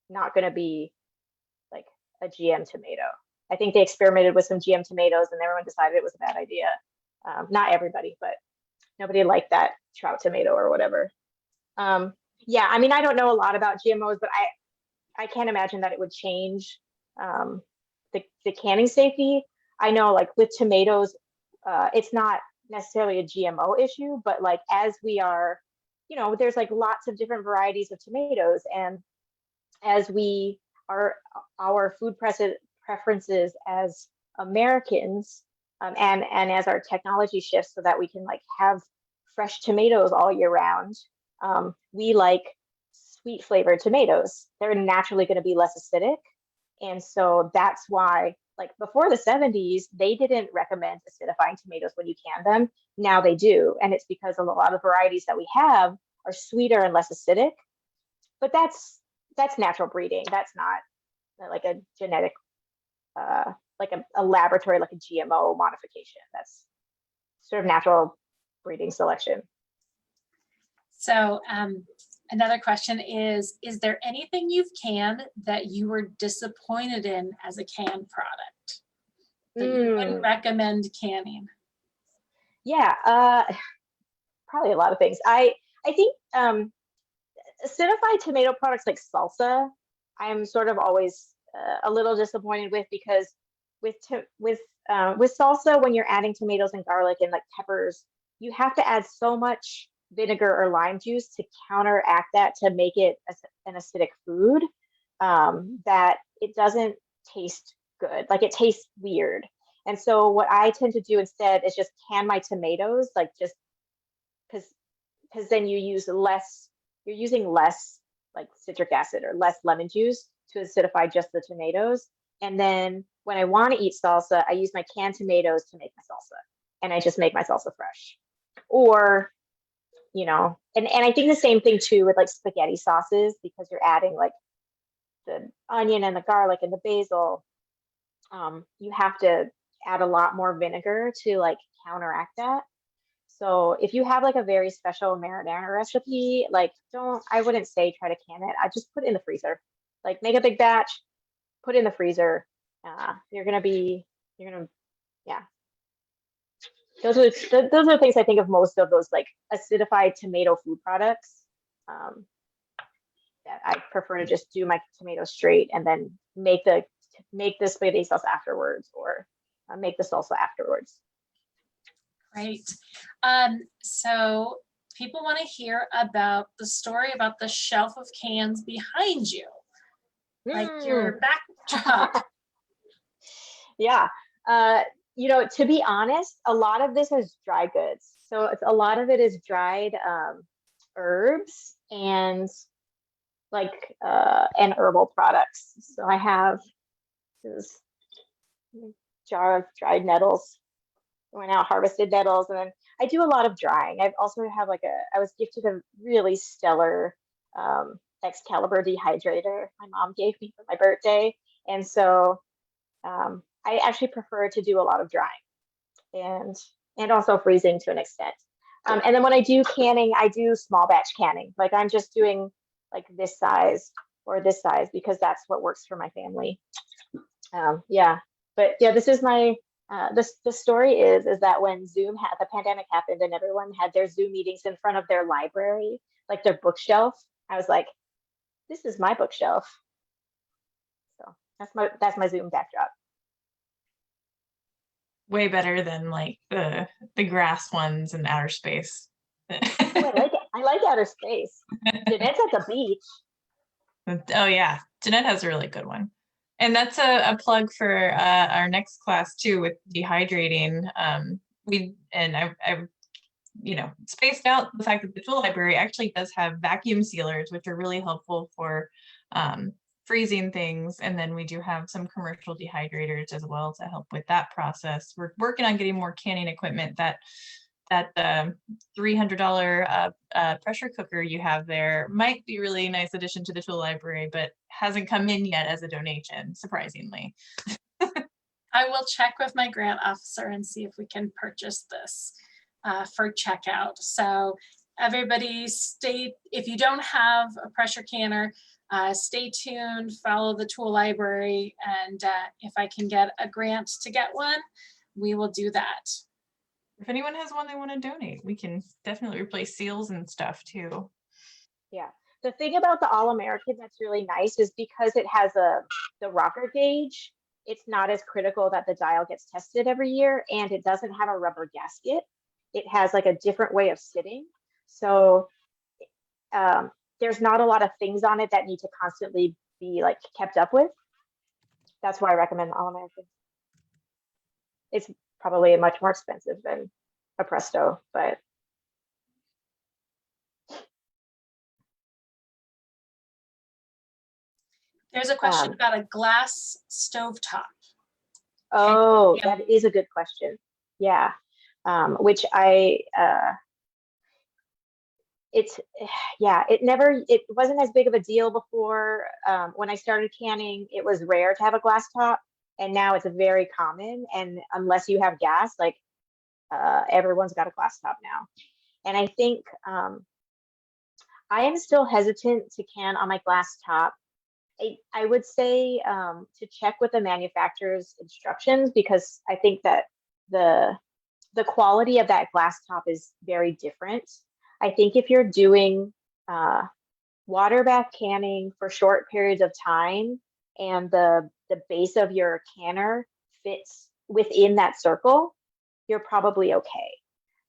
not going to be like a GM tomato. I think they experimented with some GM tomatoes and everyone decided it was a bad idea. Not everybody, but nobody liked that trout tomato or whatever. Yeah, I mean, I don't know a lot about GMOs, but I can't imagine that it would change the canning safety. I know like with tomatoes, it's not necessarily a GMO issue, but like as we are, you know, there's like lots of different varieties of tomatoes, and as we are our food preferences as Americans, and as our technology shifts so that we can like have fresh tomatoes all year round, we like sweet flavored tomatoes. They're naturally going to be less acidic, and so that's why, like before the 70s, they didn't recommend acidifying tomatoes when you can them. Now they do, and it's because a lot of varieties that we have are sweeter and less acidic. But that's natural breeding. That's not like a genetic, like a laboratory, like a GMO modification. That's sort of natural breeding selection.
So another question is there anything you've canned that you were disappointed in as a canned product that you wouldn't recommend canning?
Yeah, probably a lot of things. I think acidified tomato products like salsa, I'm sort of always a little disappointed with, because with salsa, when you're adding tomatoes and garlic and like peppers, you have to add so much vinegar or lime juice to counteract that, to make it an acidic food, that it doesn't taste good. Like it tastes weird. And so what I tend to do instead is just can my tomatoes, like just because then you use less, you're using less like citric acid or less lemon juice to acidify just the tomatoes. And then when I want to eat salsa, I use my canned tomatoes to make my salsa, and I just make my salsa fresh. Or, you know, and I think the same thing too with like spaghetti sauces, because you're adding like the onion and the garlic and the basil. You have to add a lot more vinegar to like counteract that. So if you have like a very special marinara recipe, like I wouldn't say try to can it. I just put it in the freezer. Like make a big batch, put it in the freezer. Yeah. Those are the things I think of most of those like acidified tomato food products. That I prefer to just do my tomatoes straight and then make the spaghetti sauce afterwards, or make the salsa afterwards.
Great. So people want to hear about the story about the shelf of cans behind you, like your backdrop.
Yeah. You know, to be honest, a lot of this is dry goods. So a lot of it is dried herbs and like and herbal products. So I have this jar of dried nettles. I went out, harvested nettles, and then I do a lot of drying. I also have like I was gifted a really stellar Excalibur dehydrator my mom gave me for my birthday. And so I actually prefer to do a lot of drying and also freezing to an extent. And then when I do canning, I do small batch canning. Like I'm just doing like this size or this size because that's what works for my family. Yeah, but yeah, this is my, the story is that when the pandemic happened and everyone had their Zoom meetings in front of their library, like their bookshelf, I was like, this is my bookshelf. So that's my Zoom backdrop.
Way better than like the grass ones in outer space.
I like outer space. Jeanette's at the beach.
Oh yeah, Jeanette has a really good one. And that's a plug for our next class too with dehydrating. I spaced out the fact that the tool library actually does have vacuum sealers, which are really helpful for freezing things. And then we do have some commercial dehydrators as well to help with that process. We're working on getting more canning equipment. That $300 pressure cooker you have there might be really nice addition to the tool library, but hasn't come in yet as a donation, surprisingly.
I will check with my grant officer and see if we can purchase this for checkout. So everybody if you don't have a pressure canner, stay tuned, follow the tool library, and if I can get a grant to get one, we will do that.
If anyone has one they want to donate, we can definitely replace seals and stuff too.
Yeah. The thing about the All-American that's really nice is because it has the rocker gauge, it's not as critical that the dial gets tested every year, and it doesn't have a rubber gasket. It has like a different way of sitting. So there's not a lot of things on it that need to constantly be like kept up with. That's why I recommend the All-American. It's probably much more expensive than a Presto, but
there's a question about a glass stovetop.
oh, that is a good question. Yeah, which it wasn't as big of a deal before. When I started canning, it was rare to have a glass top, and now it's very common. And unless you have gas, like everyone's got a glass top now. And I think I am still hesitant to can on my glass top. I would say to check with the manufacturer's instructions, because I think that the quality of that glass top is very different. I think if you're doing water bath canning for short periods of time and the base of your canner fits within that circle, you're probably okay.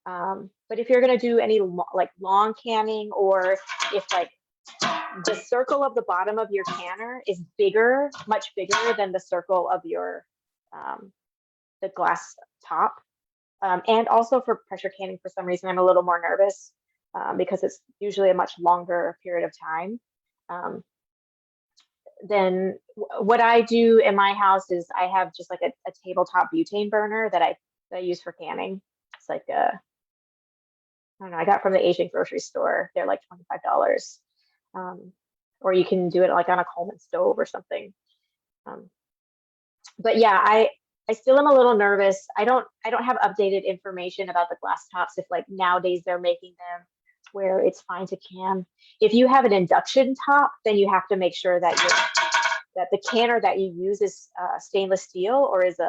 But if you're going to do any long canning, or if like the circle of the bottom of your canner is bigger, much bigger than the circle of your the glass top, and also for pressure canning, for some reason I'm a little more nervous because it's usually a much longer period of time. Then what I do in my house is I have just like a tabletop butane burner that I use for canning. It's like I don't know, I got from the Asian grocery store. They're like $25. Or you can do it like on a Coleman stove or something. But yeah, I still am a little nervous. I don't have updated information about the glass tops, if like nowadays they're making them where it's fine to can. If you have an induction top, then you have to make sure that the canner that you use is stainless steel, or is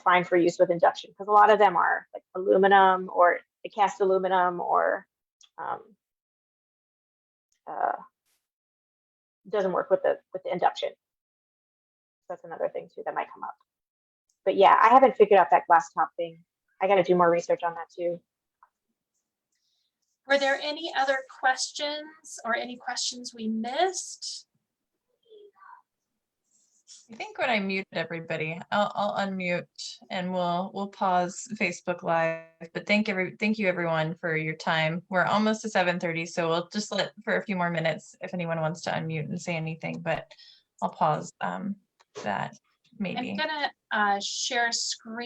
fine for use with induction, because a lot of them are like aluminum or cast aluminum, or doesn't work with the induction. That's another thing too that might come up. But yeah, I haven't figured out that glass top thing. I got to do more research on that too.
Were there any other questions, or any questions we missed?
I think when I muted everybody, I'll unmute and we'll pause Facebook Live. But thank you everyone for your time. We're almost to 7:30, so we'll just let for a few more minutes if anyone wants to unmute and say anything. But I'll pause that maybe.
I'm gonna share screen.